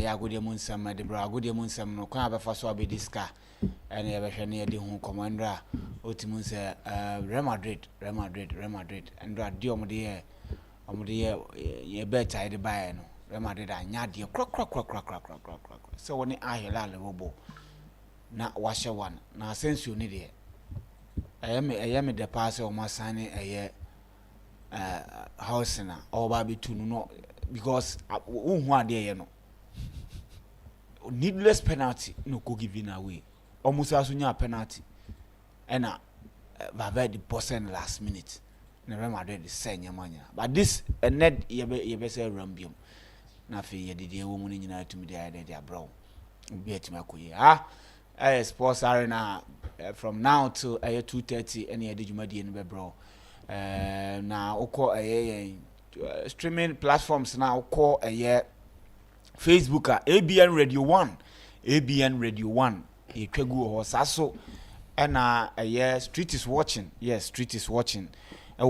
agodi mu nsam de bra agodi mu nsam no kwa abefa so abediska ene ye behwe ne ye de hu commander otimu nse Real Madrid and adi omde ye beta de bae no Real Madrid anya de krok so woni ahela le bobo na washe one na asensio ni de ayame de pass o masane eye house na o ba be tunu no because who ade ye no needless penalty no go giving away almost as nya penalty and Valverde bossing last minute na Real Madrid senya manya but this net ye be say rambium na fe ye de wo mu ni nyina tumi de abro obi atima koyi sports arena from now to 2:30 any de jumadi no be bro na ukọ streaming platforms na ukọ Facebook ABN Radio 1 etwagu ho saso na Street is watching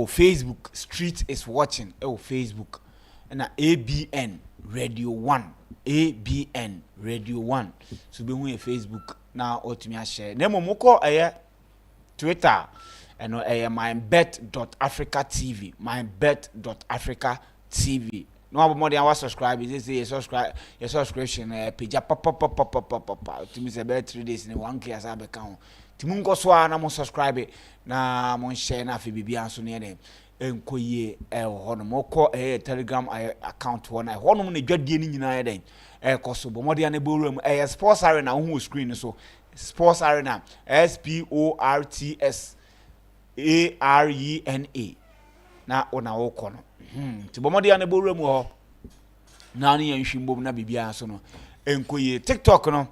Facebook Street is watching Facebook na ABN Radio 1 so be hu Facebook na otumi a share na momukọ Twitter and MYBET.AFRICA TV no abo more than our subscribe is say your subscription page pop to me say about 3 days in 1k as I become timu nko so na mo subscribe na mo share na fe bibia so ne dem enkoye hono mo ko Telegram account ho na hono na dwadie ni nyina den koso bo mo de na borum sports arena hu screen so sports arena SPORTS ARENA na ona woko no ti bomodi ya ne borum ho na ne yanhwimbom na bibia so no enkoye TikTok no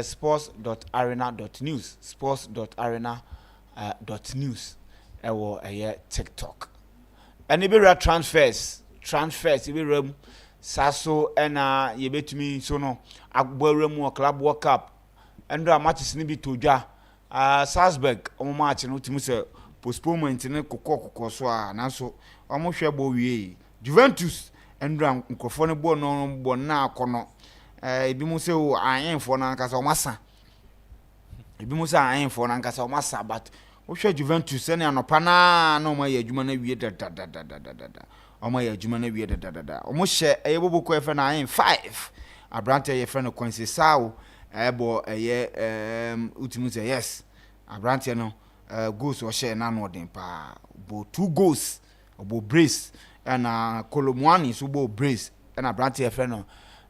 sports.arena.news ewo TikTok and ibera transfers ibera saso ena yebetumi so no agborum club world cup and matches ni bi todwa Salzburg omo match no timu se postponement ne kokko so a na so omo hwe bo wie Juventus endra nkofo ne bo no bo na akono ebi mu se o ayenfo na nkasa o masa but o hwe Juventus ne anopa na o ma ye adwuma na wie da o ma ye adwuma na wie da o mo hye eyeboboko efe na ayen 5 abrante ye fe no Conceição ebo ultimu say yes abrante no goals o share na no den pa bo 2 goals obo brace and Colomwani so bo brace and abrante ye fe no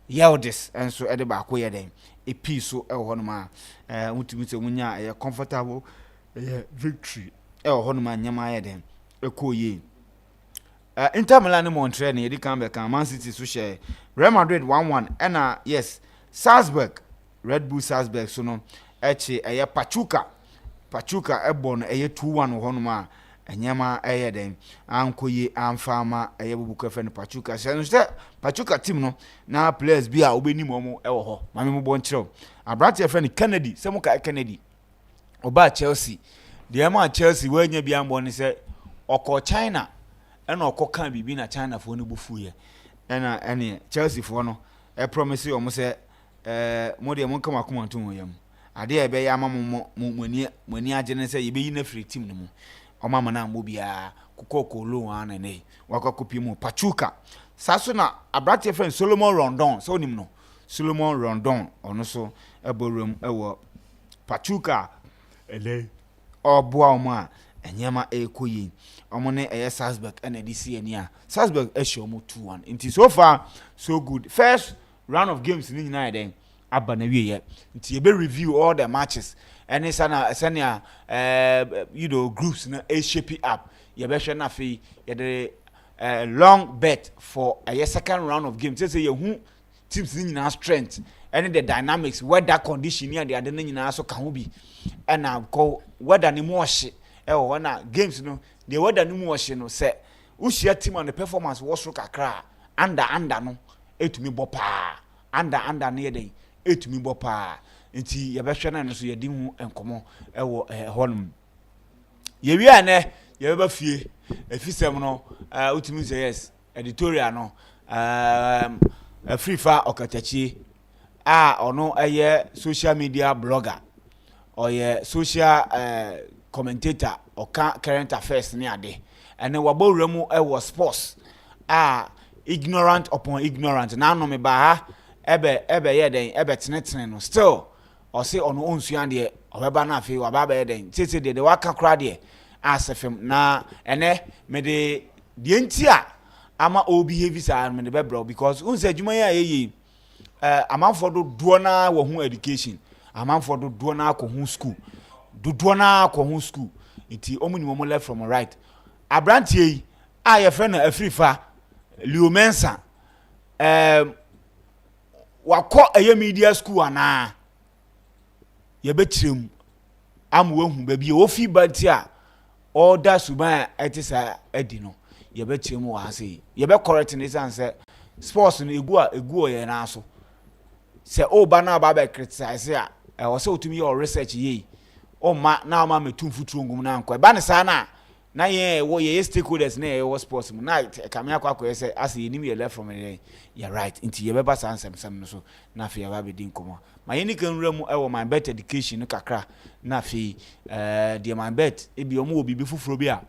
Yildiz enso ede ba ko ye den e piece so e ho no ma ultimu say munya comfortable victory e ho no ma nyama ye den e ko ye Inter Milan ni Montreal ni edi kan be kan Man City so share Real Madrid 1-1 and yes Salzburg Red Bull Salzburg so no eche Pachuca ebon 2-1 ho no ma enyama den ankoye amfama bubuko fe no Pachuca se Pachuca team no na players bi a obeni momo ewo ho mame mo bon kire abrante fe no Kennedy se mo ka Kennedy oba Chelsea de ma Chelsea wanya bi ambo ni se oko China ena oko kan bibi na China fo no bufu ye ene Chelsea fo no promise o mo se mo de mo kama kuma tun yam ade e be ya mamo mani agene se ye be yi na free team no mu o mama na mo bia kokoko lo an ne wakokopi mu Pachuca saso na abrate friend Solomon Rondon so nim no Solomon Rondon ono so eborum ewo Pachuca ele oboa omo a enyama ekoyi omo ne Salzburg and this year Salzburg ehwe omo 2-1 nti so far so good first round of games ni nyina den aba na wiye nti ye be review all the matches and it's an groups na shape up ye be hwe na fe ye the long bet for a second round of games say ye hu teams ni nyina strength and the dynamics weather condition and the ade ni nyina so ka ho bi and na go weather ni mo hye e wo na games no the weather ni mo hye no say ushia team on the performance was so kakra under no etumi bo pa under na ye den etumi bo pa nti ye be hwe na no so ye di hu enkomo e wo honum ye wi ane ye be fie efisem no utumi say yes editorial no free fa okatachi ono social media blogger or social commentator or current affairs ni ade ene wabowura mu was sports ignorant upon ignorant na no me ba ha ebe ye den ebe tenetene no still or say ono onsua de obeba na afi waba be den tete de waka kra de asefem na ene me de ntia ama obi heavy sa me de bebro because unse adwuma ya yeyi amanfo do do na wo hu education amanfo do do na ko hu school do na ko hu school nti omuni mo left from right abrantie yi ye friend na afrifa Liumensa wakọ eye media school ana ye betirem am wo hu ba bi o fi banti a order suban etisa edi no ye betirem wa ase ye be correct ni sanse sports no egu ye na so se o ba na ba be criticize a o se otumi your research ye o ma na ma metum futuro ngum na anko ba ne sa na ye wo ye stakeholders na ye wo sports mu na kamia kwakọ say as ye nim ye left from there you right nti ye be ba san sem no so na fe ya ba be din komo ma ye ni kan wura mu e wo my bet education kakra na fe de my bet e bi omo obi fufuro bi a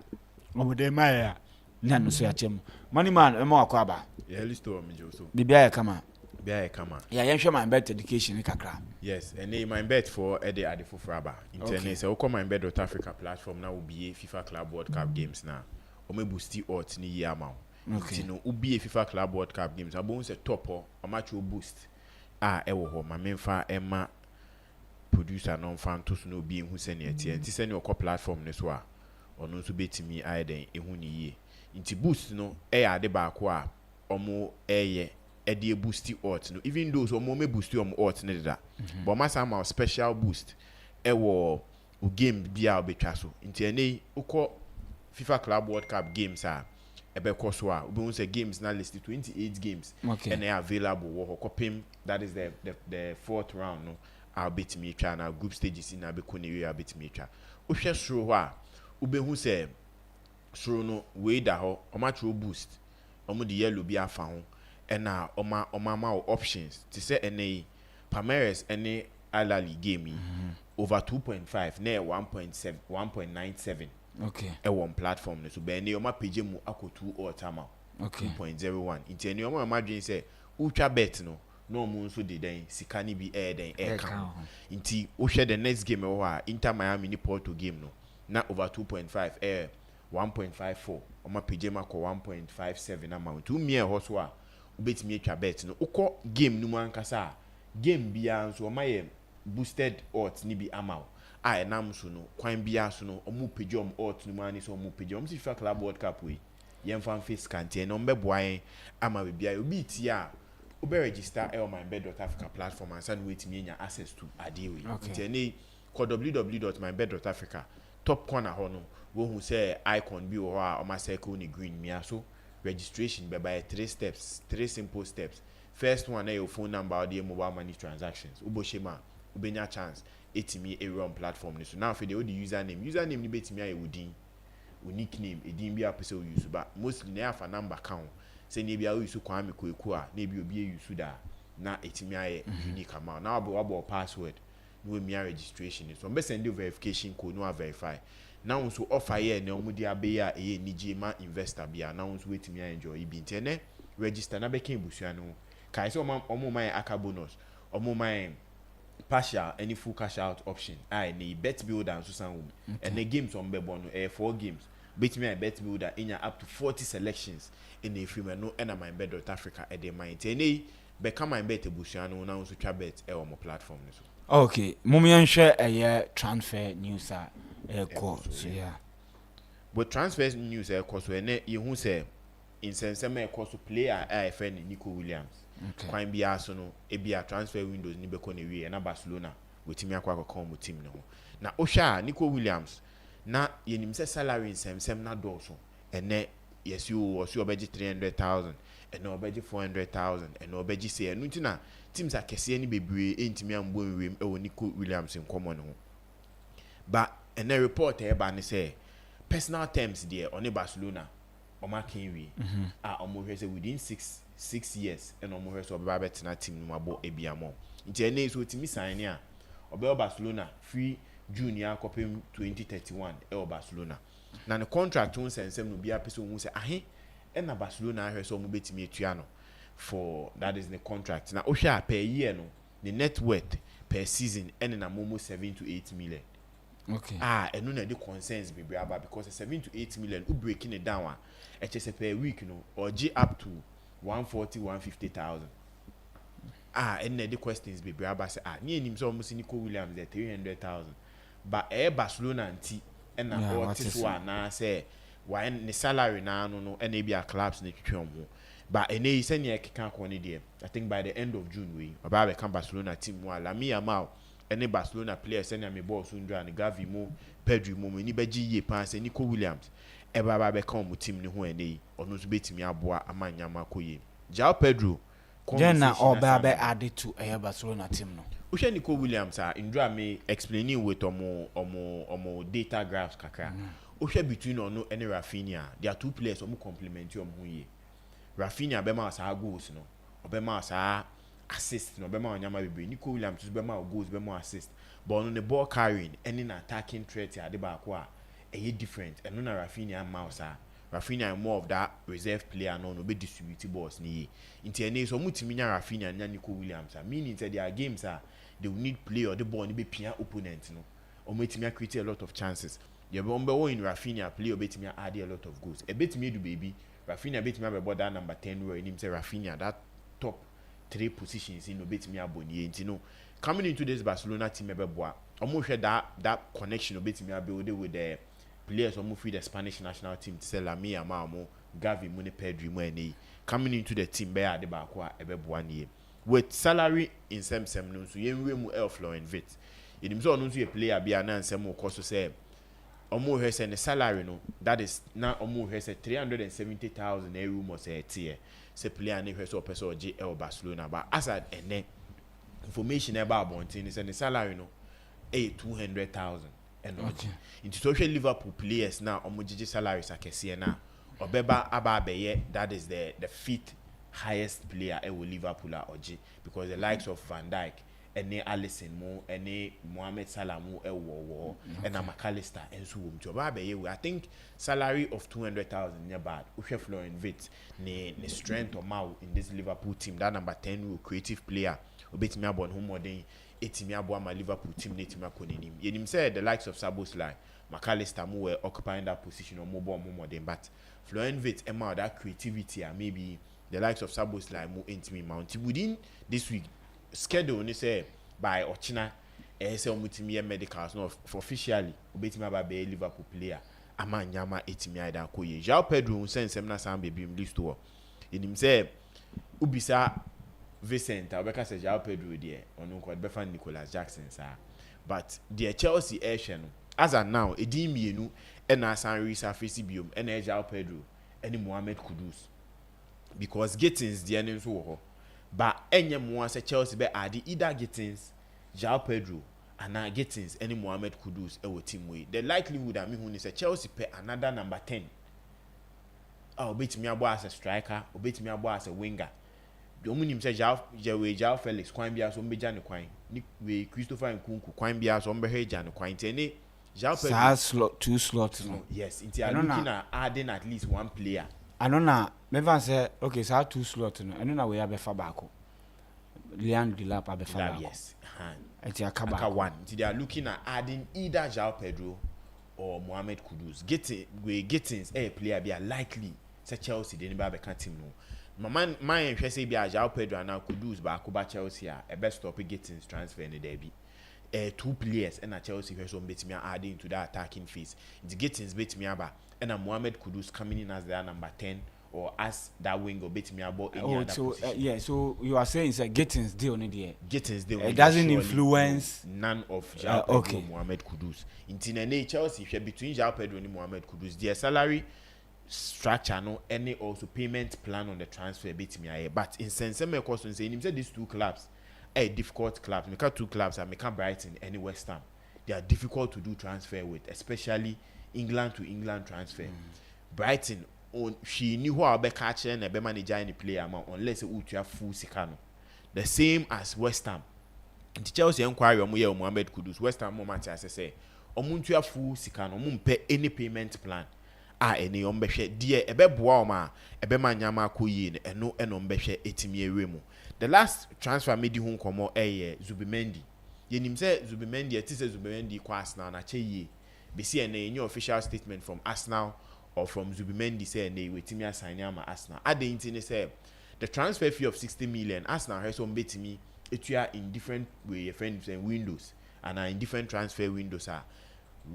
omo de ma ya na no so ya chem money man e ma akọ aba ye list to me jo so bibia ye kama yeah yenhwe my bet education kakra yes and my bet for ede ade fofraba internet say we MYBET.AFRICA platform na ubie FIFA Club World Cup games na o me boost odds ni year ma nti no ubie FIFA Club World Cup games abon say top o match o boost ewo ho ma memfa ema producer no fan to so no bi ehu se ne etie nti se ne okọ platform ne so a ono nso betimi aiden ehu ni ye nti boost no ade ba ko a omo ede boost odds no even those omo me boost odds ne da but masa ma special boost ewo o game bia obetwa so nti ene ukọ FIFA Club World Cup games ebe koso a obi say games na list 28 games and they are available wo kopim that is the fourth round no I'll bet me try na group stages in abeko ne we bet me try o hwe soro ho a obi hu say soro no we da ho o match boost omo the yellow bi afa ho ena oma options to say any Palmeiras any Alali game over 2.5 na 1.7 1.97 okay one platform so be any oma page mu akotu or tama 2.01 into any oma imagine say ultra bet no mu nso de den sika ni bi den kan nti o hwe the next game o ha Inter Miami ni Porto game no na over 2.5 1.54 oma page mu akọ 1.57 amount 2 mie ho so a ubetimi atwa bet no ukọ game no ankasa game bia nso omaye boosted odds ni bi amaw enam so no kwan bia so no omu page odds no mani so omu page si FIFA Club World Cup we yemfa face kantie no mbeboan ama bia obi ti a obe register MYBET.AFRICA platform and send wait me nya access to adewe nti ene ko www.MYBET.AFRICA top corner ho no wo hu say icon bi wo a o ma circle ni green mia so registration by 3 steps, 3 simple steps. First one your phone number or the mobile money transactions. Uboshema, ubenya chance. Etimi a run platform. So now for the username ni betimi a udin, nickname, a dim be a person use, but mostly they have a number count. Say maybe I use kwame kwekwa, maybe you be use da na etimi a unique amount. Now about password, no me registration. So I'm send you verification code, no verify. Now so offer here na omudi abeya nijima investor bia now so wait me enjoy bi ntene register na beka ebusua no kai so omo man aka bonus omo man partial any full cash out option na bet builder and so san and the games on bebo no 4 games bet me bet builder in up to 40 selections in the free no na MYBET.AFRICA e dey mind ene beka MYBET ebusua no now so twa bet e omo platform no so okay mumianhwe transfer news so yeah but transfer news so ene yehu say insensem so player friend Nico Williams kwan bia so no e bia transfer windows ni beko na wie na Barcelona wetimi akwa mu team no na ohwa Nico Williams na yenim say salary insensem na do so ene yes you was you obeji 300,000 ene obeji 400,000 ene obeji say enu ntina teams akese ni bebre entimi ambo nwem e wo Nico Williams nkomo no but and a report everybody say personal terms there on Barcelona or Marquinhos within 6 6 years and omo hwe so be bet na team no abo ebiamo nti ene so timi sign ya obe Barcelona free junior kopem 2031 e Barcelona na ne contract won sensem no bia pese won se ahe e na Barcelona hwe so omo betimi etua no for that is the contract na ohwe per year no the net worth per season and na momo 7 to 8 million. Okay. And no the concerns be about because 7 to 8 million u breaking it down HSA per week no or G up to 140-150,000. And the questions be about say near him so almost Nico Williams at 300,000. But Barcelona and T and na or this one na say why the salary na no and maybe a clubs na twetwe mo. But ene send ye keka ko ne there. I think by the end of June we about come Barcelona team wa la mi amao any Barcelona players send me ball soon and Gavi mo Pedri mo ni beji ye pan say Nico Williams e ba be come team ni ho ene ono so betimi aboa amanya makoye João Pedro then na oba be added to a Barcelona team no Ushe Nico Williams indra me explaining with omo data graphs kakra Ushe between ono and Rafinha there are two players omo complement you omo ye Rafinha be ma sa goals no obema sa assist no bema onyama bebe Nico Williams bema goals bema assist but on the ball carrying any attacking threat ya de ba ko a different and no na Rafinha mouse Rafinha more of that reserve player no be distribute balls ni nti ene so mutimi nya Rafinha nya Nico Williams meaning say their games they will need play or the ball ni be pia opponent no o metimi create a lot of chances you be in Rafinha play o betimi add a lot of goals e betimi do baby Rafinha betimi be that number 10 where him say Rafinha that top 3 positions in obetimi aboni enti no coming into this Barcelona team ebeboa omo hwe that connection obetimi abuild with the players omo free the Spanish national team to say Lamine Yamal Gavi mo ne Pedri mo ene coming into the team be ade ba ko a ebeboa ne with salary in sem no so yenwe mu Florian Wirtz enim so ono so ye player bia na nsem ko so say omo hwe say ne salary no that is na omo hwe say 370,000 e room or say tie se player ne hwe so person oje Barcelona but as at ene information about Bontin is the salary no 200,000 and okay. Into social Liverpool players now omojiji salaries akese na obeba aba beye that is the fifth highest player with Liverpool oje because the likes of Van Dijk any Alisson mo any Mohamed Salah mo wo and McAllister and so to oba beye I think salary of 200,000 near bad uhwe Florian Wirtz ne strength or mau in this Liverpool team that number 10 will creative player obetimi abon ho modern etimi abo ama Liverpool team netimi akonenim yenim say the likes of Szoboszlai McAllister mo were occupying that position or more modern but Florian Wirtz ema that creativity maybe the likes of Szoboszlai mo intimi mount within this week schedule ni say by Ochina say omutimi medicals no officially obetimi aba be Liverpool player ama nyama etimi aida koye João Pedro sensem na sam be bim list to yenim say ubisa Vicente Obeka say João Pedro there onu ko be fan Nicolas Jackson sir but the Chelsea action as of now edin mienu e na san resurface biom e na João Pedro eni Mohamed Kudus because Gittins the ene so ho but enye mo say Chelsea be add either Gittins João Pedro and Gittins eni Mohamed Kudus e wo team we the likelihood that me hu ni say Chelsea pay another number 10 obetimi abo as a striker obetimi abo as a winger Domunim say João Felix kwan bia so mbeja ne kwan ni we Christopher Nkunku kwan bia so mbeheja ne kwan tene João Pedro slot two slots no yes inti are looking at adding at least one player anona me say okay so two slots no anona we have fa baako Leandro Delap abe fa baako yes enti aka one inti they are looking at adding either João Pedro or Mohamed Kudus Gittins a player be likely say Chelsea dey never be can team no man hwe say bia João Pedro and Kudus ba ko ba Chelsea a best stop Gittins transfer in the derby two players and Chelsea hwe so betimi adding to that attacking phase the Gittins betimi aba and Mohamed Kudus coming in as their number 10 or as that winger betimi abo any other position. So you are saying say Gittins deal on there Gittins deal it doesn't influence none of João Pedro and Mohamed Kudus in Chelsea hwe between João Pedro and Mohamed Kudus their salary structure no any also payment plan on the transfer betimi aye but in sense me question say him say these two clubs are difficult clubs make two clubs and make Brighton and West Ham they are difficult to do transfer with especially England to England transfer Brighton on she knew how be catch and be manager any player amount unless you have full sikano. The same as West Ham. The Chelsea inquiry omo Mohamed Kudus West Ham moment as I say omuntu ya full sikano mumpe any payment plan any ombehwe die ebeboa oma ebema nyama akoyi eno ombehwe etimi ewemu. The last transfer made hu nkomo Zubimendi yenim say Zubimendi etise Zubimendi kwa Arsenal na cheye be see any official statement from Arsenal or from Zubimendi say na wetimi assign am Arsenal ade ntini say the transfer fee of 60 million Arsenal has on betimi etua in different way friends and windows and in different transfer windows are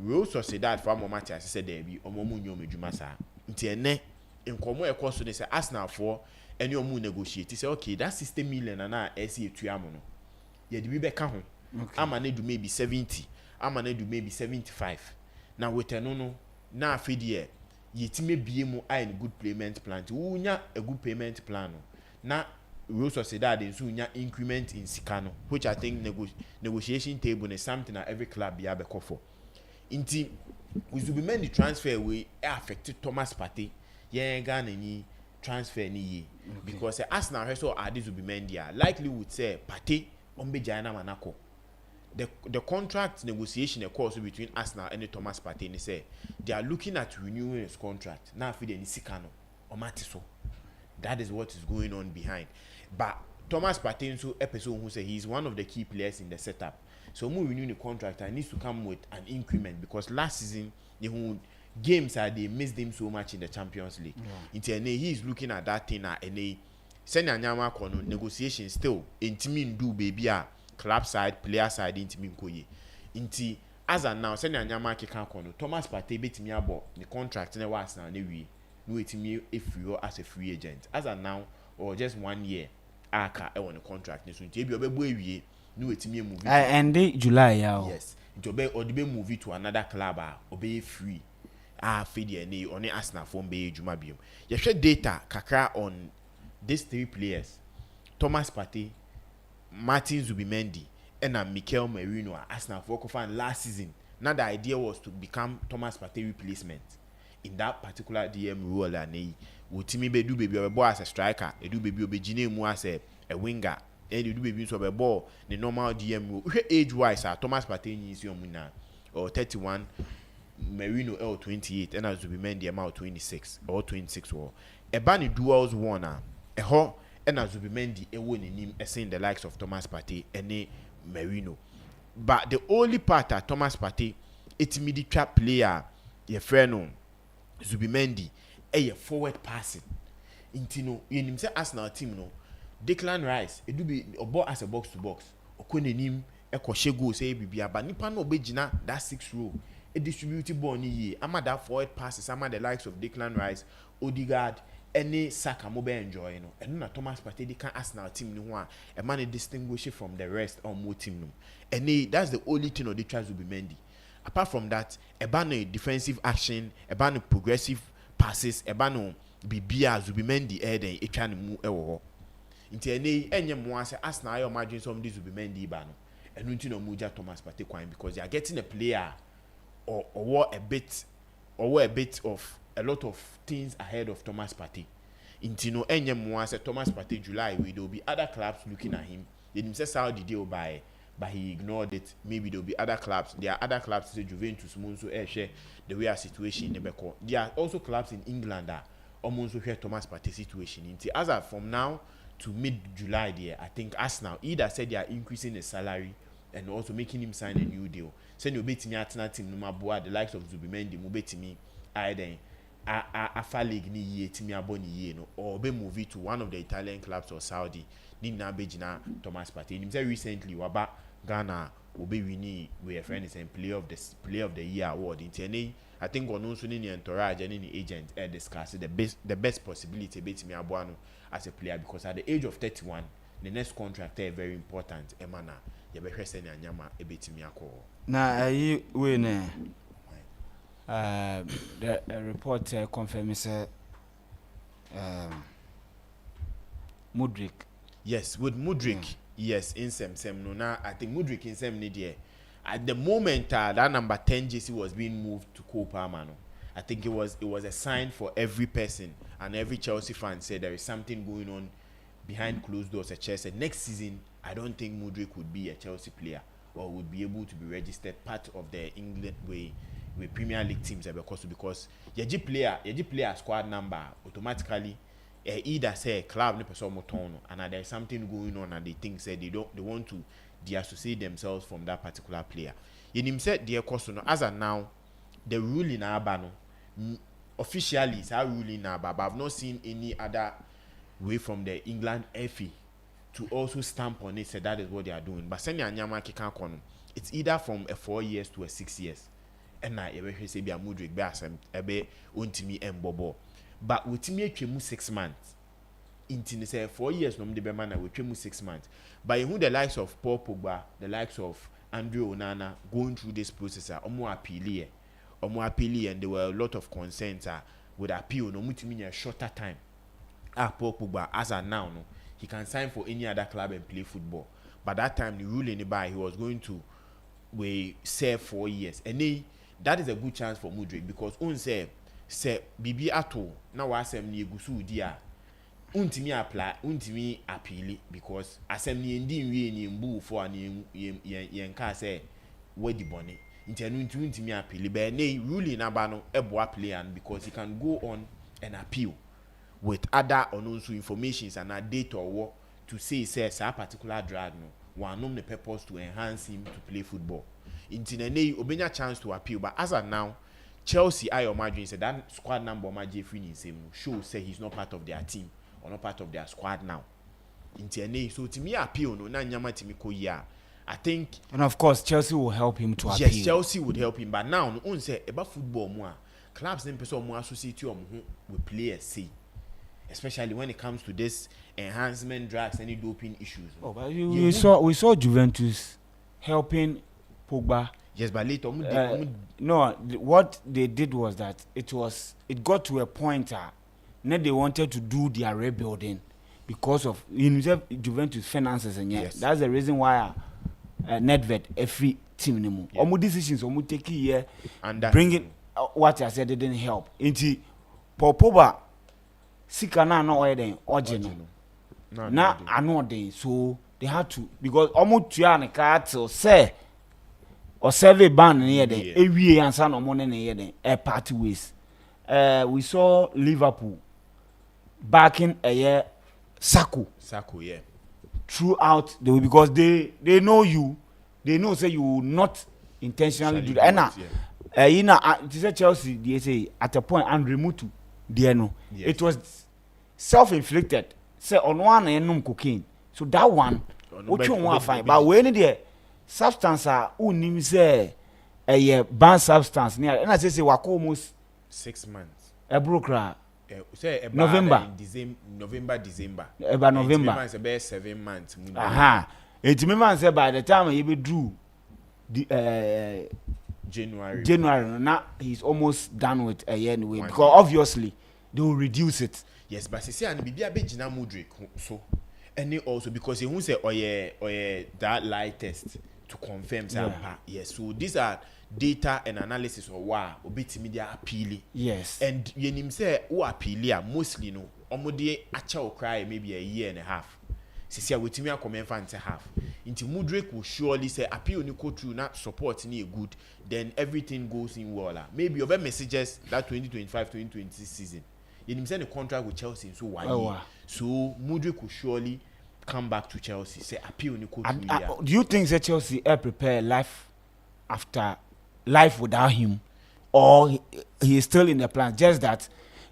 Real Sociedad for moment as said there be omomu nyo medwuma sa nti ene nkomo ekoso ne say Arsenal for any omu negotiate say okay that 60 million na ese etua mo no ye de bi be ka ho ama na do maybe 70 ama na do maybe 75 na weteno no na afedie yetime bie mu a good payment plan ti unya a good payment plan no na Real Sociedad nso unya increment in sikano which I think negotiation table is something that every club be abeko for. Inti Zubimendi transfer we affected Thomas Partey yen Ghana ni transfer ni ye because Arsenal has so add Zubimendi likely would say Partey ombeja na manako. The contract negotiation occurs between Arsenal and Thomas Partey ni say they are looking at renewing his contract na fi de ni sikano omatiso. That is what is going on behind. But Thomas Partey so episode who say he is one of the key players in the setup. So mu renew the contract and needs to come with an increment because last season games they missed him so much in the Champions League. He is looking at that thing and send anyama kono negotiation still intimin do baby club side player side intimin koye. Inti as and now send anyama keka kono Thomas Partey betimi abo the contract na was now we no etimi efrio as a free agent as and now or just 1 year aka on the contract so nti ebi obebo ewie no etimi move it end July ya. Yes nti obe odibe move it to another club obe free fedi na on Arsenal form be juma biom ye hwe data kakra on these 3 players Thomas Partey, Martin Zubimendi and Mikel Merino Arsenal for fan last season. Now the idea was to become Thomas Partey replacement in that particular DM role and Utimi be do baby or as a striker, a do baby obejine mu as a winger, and you do baby so a ball the normal DM role. Age wise, Thomas Partey is your muna or 31, Merino L 28, and as Zubimendi amount 26 or 26 or a bunny duels one a ho and as Zubimendi a win in him saying the likes of Thomas Partey and Merino. But the only part that Thomas Partey, it's midi trap player, your friend Zubimendi, a forward passing. Intino, in himself Arsenal team no. Declan Rice, it do be a ball as a box to box. Okone nim, a koshego say bibia, but nipa no bejina that 6 row. A distributed ball ni ye. Ama that forward passes, ama the likes of Declan Rice, Odegaard, any Saka mo be enjoy no. And na Thomas Partey they can Arsenal team no one. A man distinguish from the rest or more team no. And that's the only thing they try to be Mendy. Apart from that, a ban defensive action, a ban progressive passes, a ban bibia Zubimendi then e try to move ewo. Inti enye mo ase Arsenal your margin some this Zubimendi ba no. And unti no muja Thomas Partey kwan because they are getting a player or a bit of a lot of things ahead of Thomas Partey. Inti no enye mo ase Thomas Partey July we there will be other clubs looking at him. They themselves Saudi deal by but he ignored it. Maybe there will be other clubs. There are other clubs, say Juventus, Monzo, share the way our situation in Nebeko. There are also clubs in England that almost share Thomas Partey situation. As of from now to mid-July, there, I think Arsenal either said they are increasing his salary and also making him sign a new deal. Send your betting Arsenal team no more the likes of Zubimendi, Mubetimi, either a league ni ye timi aboni ye no or be move it to one of the Italian clubs or Saudi. Ni na bejina Thomas Partey. Himself recently waba Ghana will be winning with a friend is and player of the year award in I think on also any entourage and any agent discuss the best possibility bet me abuano as a player because at the age of 31 the next contract is very important emana you be hwese na nyama e bet me akọ na ayi we ne the report confirm say Mudryk. Yes, with Mudryk. Yes, in sem no now I think Mudryk in sem ni there. At the moment that number 10 JC was being moved to Cole Palmer no. I think it was a sign for every person, and every Chelsea fan said there is something going on behind closed doors at Chelsea. Next season, I don't think Mudryk would be a Chelsea player or would be able to be registered part of the England way with Premier League teams because your player squad number automatically either say club ne person motono and there's something going on and they think say they want to deassociate themselves from that particular player. You said dear Kosono as of now the rule in Abano officially is our rule in Aba, but I've not seen any other way from the England FA to also stamp on it, say that is what they are doing. But send Nyama Kikan Kono, it's either from a 4 years to a 6 years. And I ever say be a Mudryk Bassam, a be untimi and Bobo. But with me, 6 months. In say 4 years, no the man with 6 months. But who the likes of Paul Pogba, the likes of Andrew Onana going through this process are more appealing, and there were a lot of concerns with appeal no much a shorter time. Paul Pogba as a now no, he can sign for any other club and play football. But that time the rule in the bar he was going to serve 4 years, and that is a good chance for Mudryk because say bibi ato na wasem ni egusu dia untimi appeal because asem ni ndi nwie ni mbu for an yen ka say wedi bone intenu untimi appeal be na ruling aba no eboa player because he can go on and appeal with other unknown informations and a date or what to say a particular drag no one the purpose to enhance him to play football intine obenya chance to appeal. But as of now Chelsea I imagine said that squad number Maji free in same show say he's not part of their team or not part of their squad now intine so to me appeal no na nyama timiko ya I think, and of course Chelsea will help him to appeal. Yes, Chelsea would help him, but now no say about football more clubs then person more associate you with players say, especially when it comes to this enhancement drugs any doping issues. Oh, but we saw Juventus helping Pogba. Yes, but later no, what they did was that it got to a point now they wanted to do their rebuilding because of Juventus finances and yes, that's the reason why Nedved every team anymore. Omu decisions omu take here and bringing what I said didn't help. Inti Pogba sika na no oyeden ogeno. Na anode so they had to because omu tua ne ka till say or survey ban near the ewie ansa no mo ne near the party ways. We saw Liverpool backing a year Sako, yeah. Throughout the way because they know you, they know say you will not intentionally do that. And now, it is Chelsea. They say at a point and remove to the no. Yes. It was self-inflicted. Say on one and cocaine. So that one, which one want fine? But when the substance are unim say a banned substance near, and I say wako almost 6 months. A broker. November, December. About November. It's about 7 months. Aha. It means say by the time he be drew the January. Now he's almost done with a year anyway because obviously they will reduce it. Yes, but see, and be a bit Gina Mudryk so, and also because he won't say that lie test to confirm yes. So these are data and analysis or why obiti media appeal. Yes. And you say who appeal mostly no omode acha cry maybe a year and a half. Sisi with me a comment fan to half. Into Mudryk will surely say appeal ni go through not support ni good, then everything goes in well. Maybe your messages that 2025-2026 season. You say the contract with Chelsea so 1 year. So Mudryk will surely come back to Chelsea. Say appeal ni go through. Do you think that Chelsea prepare life after life without him, or he is still in the plan? Just that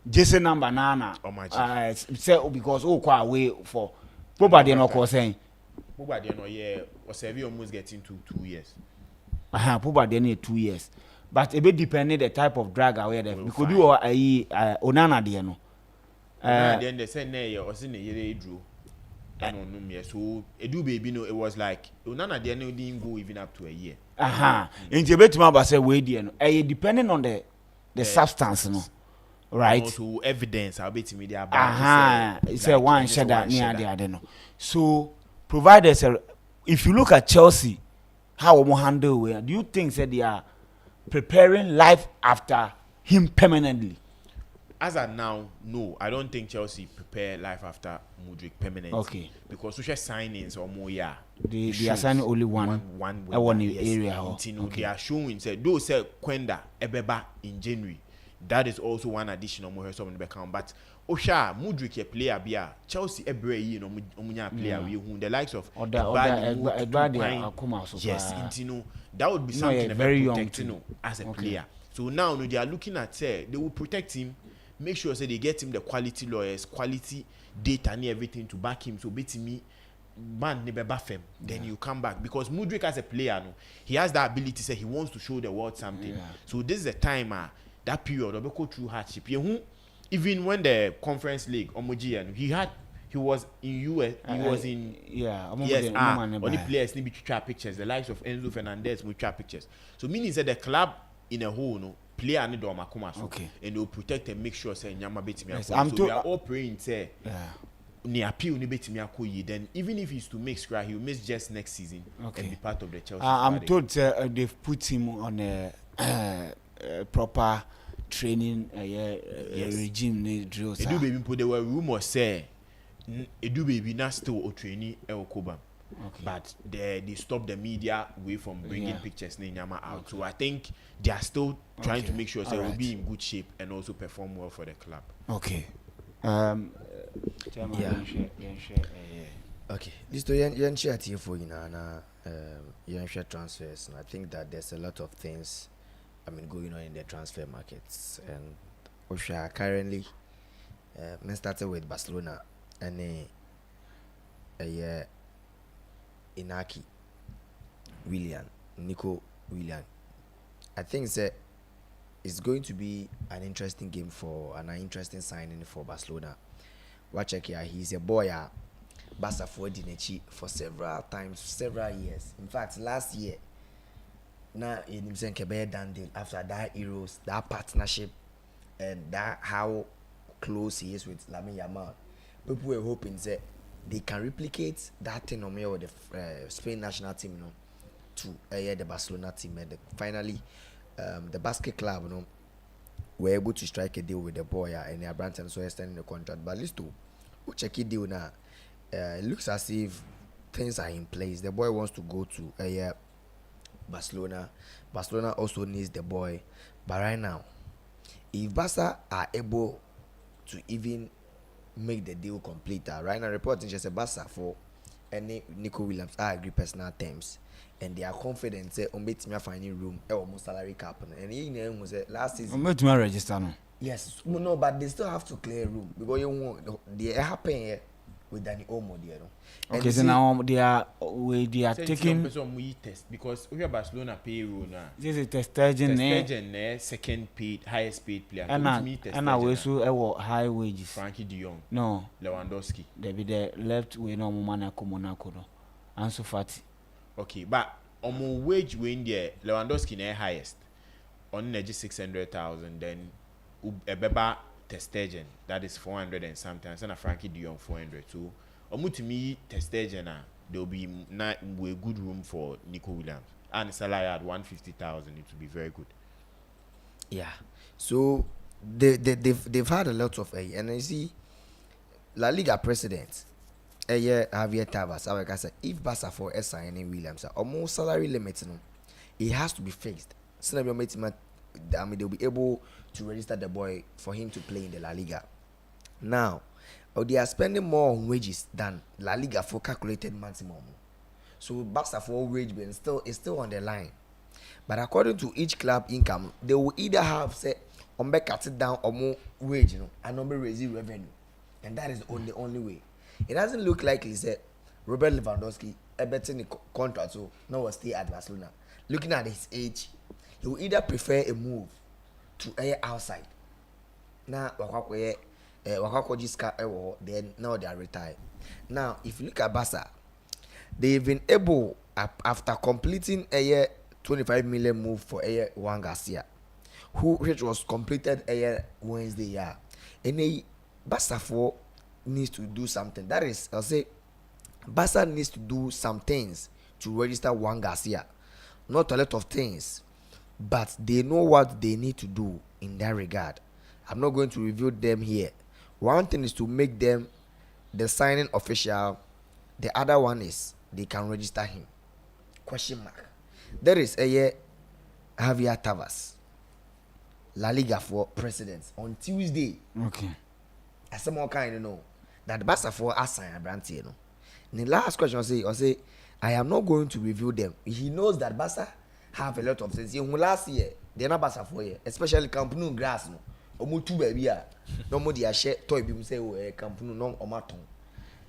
Jason number nana say because quite away for probably no cause saying probably no or Sevi almost getting to 2 years. Probably need 2 years, but a bit depending the type of drag away there because you are Onana there no. Then they say nay or sin a year drew. So Edu baby no it was like Onana there no didn't go even up to a year. In Tibet ba say we there depending on the substance no. Right. Also evidence I'll bet me there it's a one shadow near there no. So providers if you look at Chelsea how we handle where do you think that they are preparing life after him permanently? As of now, no. I don't think Chelsea prepare life after Mudryk permanently. Okay. Because social signings or more, yeah. They are signing only one area. Okay. They are showing say those say Kwenda Ebeba in January. That is also one additional more some in the account. But Osha Mudryk a player bia Chelsea every year no munya player we who the likes of yes, that would be something very protecting as a player. So now they are looking at say they will protect him. Make sure say they get him the quality lawyers, quality data and everything to back him. So beat me, man never baff him. Then you come back because Mudryk as a player, no, he has that ability. Say he wants to show the world something. Yeah. So this is the time, that period of go through hardship. Even when the Conference League, he was in US. He was in only players need to trap pictures. The likes of Enzo Fernandez will trap pictures. So meaning that the club in a whole, no. Player and and they'll protect and make sure say Nyama bet me. So we are all praying say ni appeal ni bet me then even if he's to make scratch he'll miss just next season and be part of the Chelsea. I'm told they've put him on a proper training regime drills. Edu baby put there were rumors say Edu baby na still a trainee Kobam. Okay. But they stopped the media away from bringing pictures in Nyama out. Okay. So I think they are still trying to make sure they will be in good shape and also perform well for the club. Okay. Okay. This to you share for you share transfers, and I think that there's a lot of things going on in the transfer markets, and Osha currently started with Barcelona and Inaki Nico William. I think it's going to be an interesting game an interesting signing for Barcelona. Watch here, he's a boy Barca for Dinechi for several years. In fact, last year, now in Kebe Dandil after that Euros, that partnership and that how close he is with Lamine Yamal, people were hoping that they can replicate that thing on me with the Spain national team, to the Barcelona team. And finally, the basket club, were able to strike a deal with the boy and their brand, and so extending the contract. But at least we check it deal now. It looks as if things are in place. The boy wants to go to Barcelona. Barcelona also needs the boy. But right now, if Barca are able to even make the deal complete, right now reporting just a Barca for any Nico Williams agree personal terms, and they are confident say on finding room almost salary cap, and he was last season register no. Yes, no, but they still have to clear room because you want they happen here with Danny Olmo there. Okay, so now they are taking test because we have Barcelona payroll now. This is Testegen second highest paid player. And I also high wages. Frankie de Jong. No. Lewandowski. They be the left way no Monaco no. Ansu Fati. Okay, but on wage win there Lewandowski na highest. On the 600,000 then Ebeba Testegen, that is 400 and something, and a Frankie de Jong 400 too. Omutimi Testegen, there'll be a good room for Nico Williams, and salary at 150,000. It will be very good. Yeah, so they've had a lot of and I see La Liga president Javier Tebas. Like I said, if Barca for signing Williams, almost salary limit, it has to be fixed. So they'll be able to register the boy for him to play in the La Liga. Now, they are spending more on wages than La Liga for calculated maximum. So Barca for wage is still on the line. But according to each club income, they will either have say cut it down or more wage, and number raise revenue, and that is the only way. It doesn't look like he said Robert Lewandowski a better contract, so no will stay at Barcelona. Looking at his age, he will either prefer a move to outside. Now, then now they are retired. Now, if you look at Barca, they've been able after completing a year 25 million move for Juan Garcia, which was completed Wednesday. Yeah, and Barca for needs to do something. That is, I'll say, Barca needs to do some things to register Juan Garcia. Not a lot of things but they know what they need to do in that regard. I'm not going to reveal them here. One thing is to make them the signing official. The other one is they can register him. Question mark. There is a year Javier Tavas, La Liga for president on Tuesday. Okay. As someone kind of know that Barca for assign a brand, you know. The last question I say, I am not going to review them. He knows that Barca have a lot of things. Last year, they're not Barca for year, especially Camp Nou grass no. Omo two baby no more they share toy be say Camp Nou no omaton.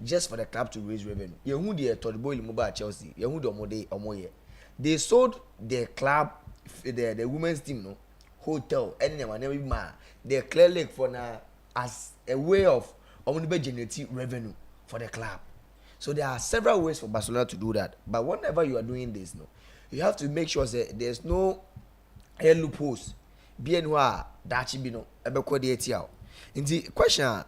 Just for the club to raise revenue. You who the Todd Boy mobile Chelsea. You who the omo year. They sold the club, the women's team no hotel anyone never man. They clear lake for now as a way of generating revenue for the club. So there are several ways for Barcelona to do that. But whenever you are doing this, no, you have to make sure that there's no loopholes. Bien wa dachi bino ebeko de etiao. In the question,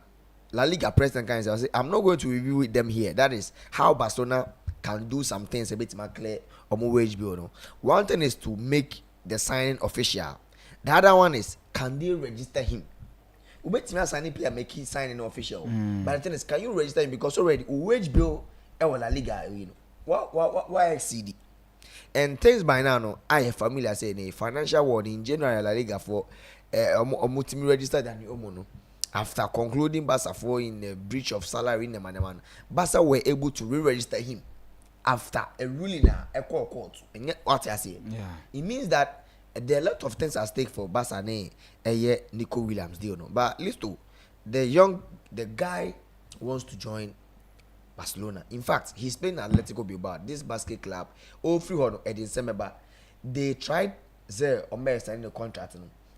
La Liga president can say, I'm not going to review with them here. That is how Barcelona can do some things a bit more clear or more wage bill. No? One thing is to make the signing official. The other one is, can they register him? Ubeti signing player make him signing official. But the thing is, can you register him? Because already wage bill La Liga, you know. Why exceed? And things by now, no, I am familiar saying a financial word in general La Liga for multi registered than the Omono. After concluding Barca for in the breach of salary in the man, Barca were able to re-register him after a ruling a court. And what I say, it means that there are a lot of things at stake for Barca and Nico Williams deal. No, but listen, the guy wants to join Barcelona. In fact, he's playing Atletico Bilbao, this basket club. All three on Edin Semeba, they tried signing the contract.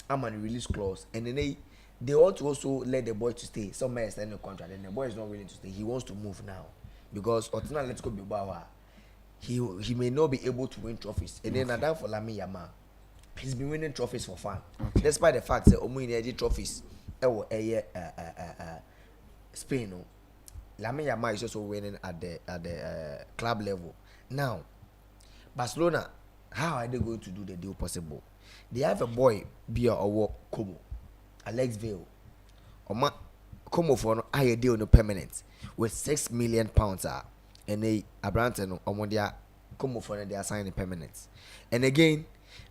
I'm on a release clause, and then they want to also let the boy to stay. Some may sign the contract, and the boy is not willing to stay. He wants to move now because Atletico Bilbao, he may not be able to win trophies. And then Nadal for Lamine Yamal, he's been winning trophies for fun, despite the fact that Omo in trophies, Spain. No, Lamine Yamal is also winning at the club level. Now, Barcelona, how are they going to do the deal possible? They have a boy, Bia or Como, Alex Vale. Oma Como for no higher deal no permanent with £6 million and they Abranton Omodia Como for they are signing permanent. And again,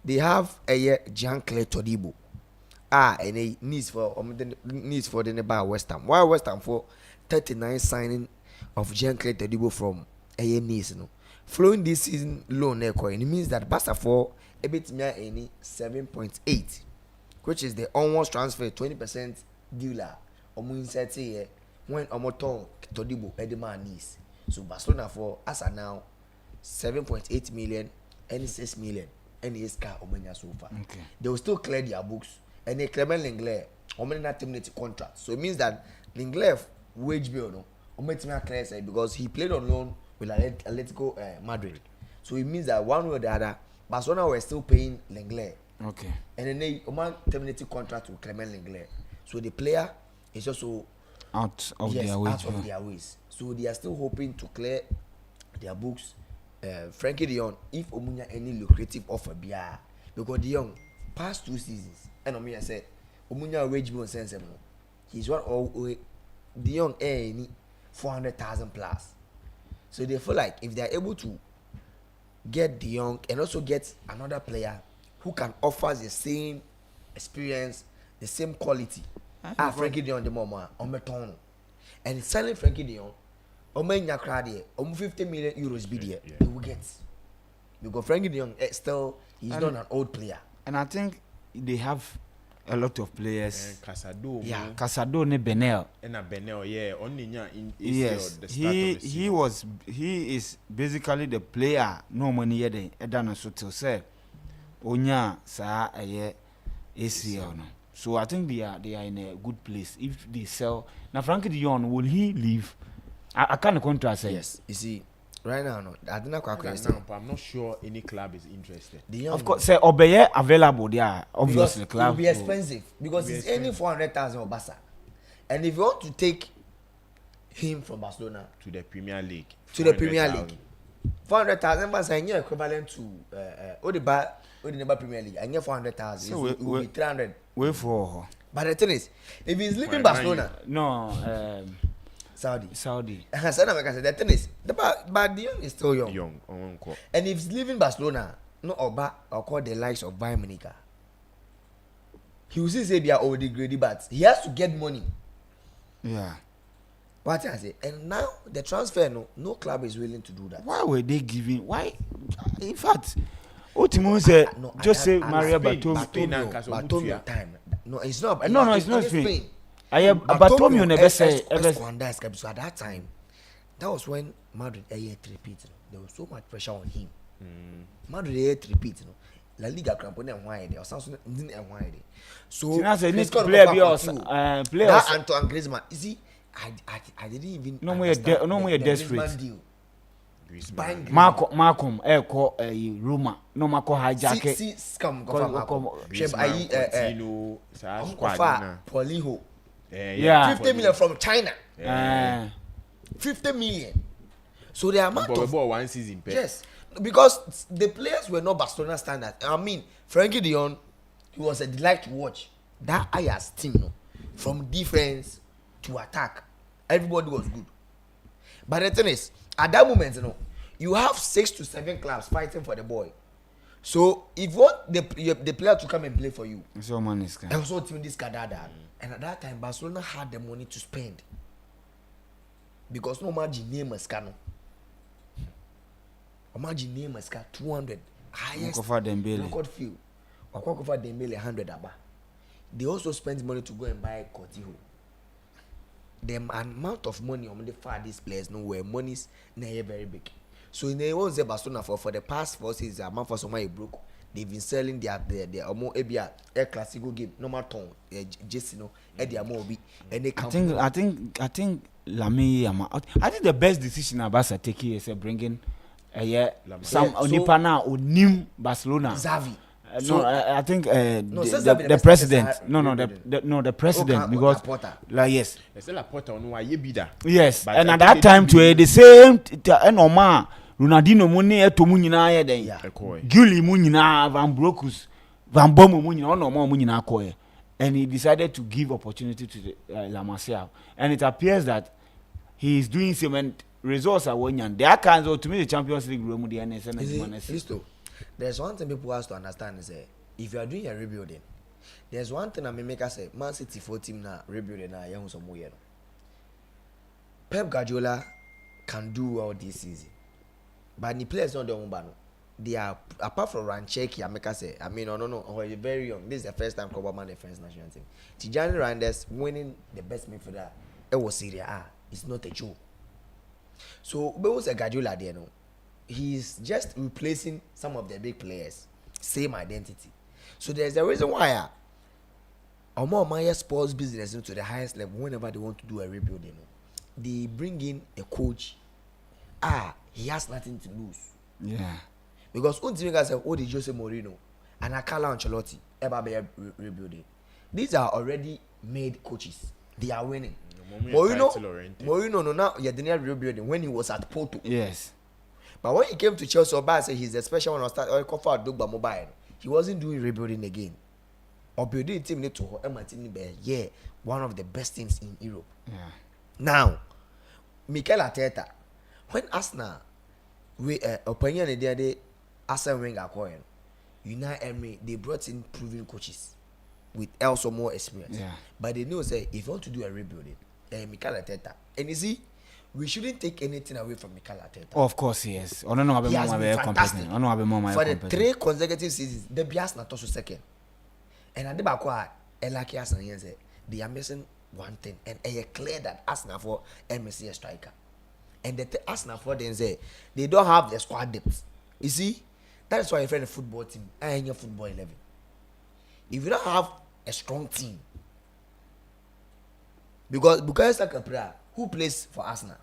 they have a year Jean-Claude Todibo. And a needs for the nearby West Ham. Why West Ham for 39 signing of Jean-Claude Todibo from a year Nice, no. Flowing this season loan it means that Barca for a bit mere any 7.8, which is the almost transfer 20% dealer. Omo inside say when Omoton Todibo Edema Nice. So Barcelona for as are now 7.8 million and 6 million and his car Omenia so far. Okay. They will still clear their books and they Clement Lenglet Omenia terminate contract. So it means that Lenglet wage bill no Omenia clear say because he played on loan with Atletico Madrid. So it means that one way or the other, Barcelona were still paying Lenglet. Okay. And then they terminated contract with Clement Lenglet. So the player is also out of their ways. So they are still hoping to clear their books. Frankie de Jong, if Omunya any lucrative offer bia, because de Jong past 2 seasons, and Omunya said Omunya wage bill sense he's one all de Jong any 400,000 plus. So they feel like if they are able to get de Jong and also get another player who can offer the same experience, the same quality, Frankie de Jong the mama on beton, and selling Frankie de Jong, Omenya crowd 50 million euros be there, they will get because Frankie de Jong still he's not an old player, and I think they have a lot of players. Casado ne Benel. And a Benel, yes, he is basically the player. No money yet. Edana so to say, Onya sa aye ACL no. So I think they are in a good place if they sell. Now Frankie de Jong, will he leave? I can't contract say. Yes, you see. Right now, no, I don't know but I'm not sure any club is interested. Of course, say Obeye available there. Obviously, because club it will be expensive because it's only 400,000 of Barca, and if you want to take him from Barcelona to the Premier League, 400,000 pounds is equivalent to Odiba Premier League. I get 400,000. So it will be 300. Wait for. But the thing is, if he's leaving Barcelona, no, Saudi. So the thing is, but the young is still young. And if he's leaving Barcelona, no Oba or call the likes of Bayern Munich, he will say they are all degraded, but he has to get money. Yeah. What I say, and now the transfer, no club is willing to do that. Why were they giving? Why? In fact, Otimo said, just say Maria Bartomeu time. No, it's not. No, it's not Spain. I have Bartomeu never say ever. So at that time, that was when Madrid repeat. There was so much pressure on him. Madrid repeat. La Liga crampone and why they or something didn't and why they. So need to play players. That Antoine Griezmann. You see, I didn't even. No more desperate. Malcolm, Roma, no Marco hijack. See, come, Paulinho. Yeah, 50 million from China. 50 million. So the amount of 1 season. Yes, because the players were not Barcelona standard. I mean, Frankie de Jong, he was a delight to watch. That Ajax team, from defense to attack, everybody was good. But the thing is, at that moment, you have 6 to 7 clubs fighting for the boy. So if you want the player to come and play for you, so money is and also team this that. And at that time, Barcelona had the money to spend because no margin name was cano. Imagine name was 200 highest record field. Or cover Dembele 100 aba. They also spend money to go and buy Coutinho. The amount of money on the far these players where money's very big. So in the ones Barcelona for the past 4 seasons, a month for somewhere broke. They've been selling their more ABA Air Classico game, normal tone, just their more be and they come. I think Lamy. I think the best decision Abasa taking is bringing some Onipana or Nim Barcelona. Xavi. No, I think the president. The president because like yes. Yes, and at that time too, the same Oma Ronaldinho money etomu nyina ya den. Gulli mu nyina Van Bronckhorst, Van Bommel mu nyina no more mu nyina akoye. And he decided to give opportunity to La Masia, and it appears that he is doing some and results are winning. They are kinds of to me the Champions League room with the NSN. There's one thing people have to understand is if you are doing a rebuilding, there's one thing I may make us say Man City 4 team na rebuilding na young some more. Pep Guardiola can do well this season, but the players not the one bano. They are apart from Rancheki, I make us say. I mean, no, you're very young. This is the first time Club Man the French national team. Tijani Randers winning the best midfielder. It was Serie A. It's not a joke. So, but was a Guardiola there, no? He's just replacing some of the big players, same identity. So there's a reason why Maya sports business into the highest level whenever they want to do a rebuilding. They bring in a coach. He has nothing to lose. Yeah. Because Untimika said, "Oh, the Jose Mourinho and Carlo Ancelotti ever be rebuilding. These are already made coaches. They are winning. Mourinho, no, now you're the rebuilding when he was at Porto. Yes. But when he came to Chelsea, Oba said he's a special one. He wasn't doing rebuilding again. Or building team need to one of the best teams in Europe. Yeah. Now, Mikel Arteta, when Arsenal, opinion the Arsene Wenger coin, Unai Emery, they brought in proven coaches with also more experience. Yeah. But they know say if you want to do a rebuilding, Mikel Arteta, and you see. We shouldn't take anything away from Mikel Arteta. Oh, of course, yes. For the 3 consecutive seasons, the Bias not also second. And at the back, they are missing one thing, and it's clear that Arsenal for MSC striker, and the Arsenal for them say they don't have the squad depth. You see, that is why you find a football team and your football 11. If you don't have a strong team, because Bukayo Saka who plays for Arsenal?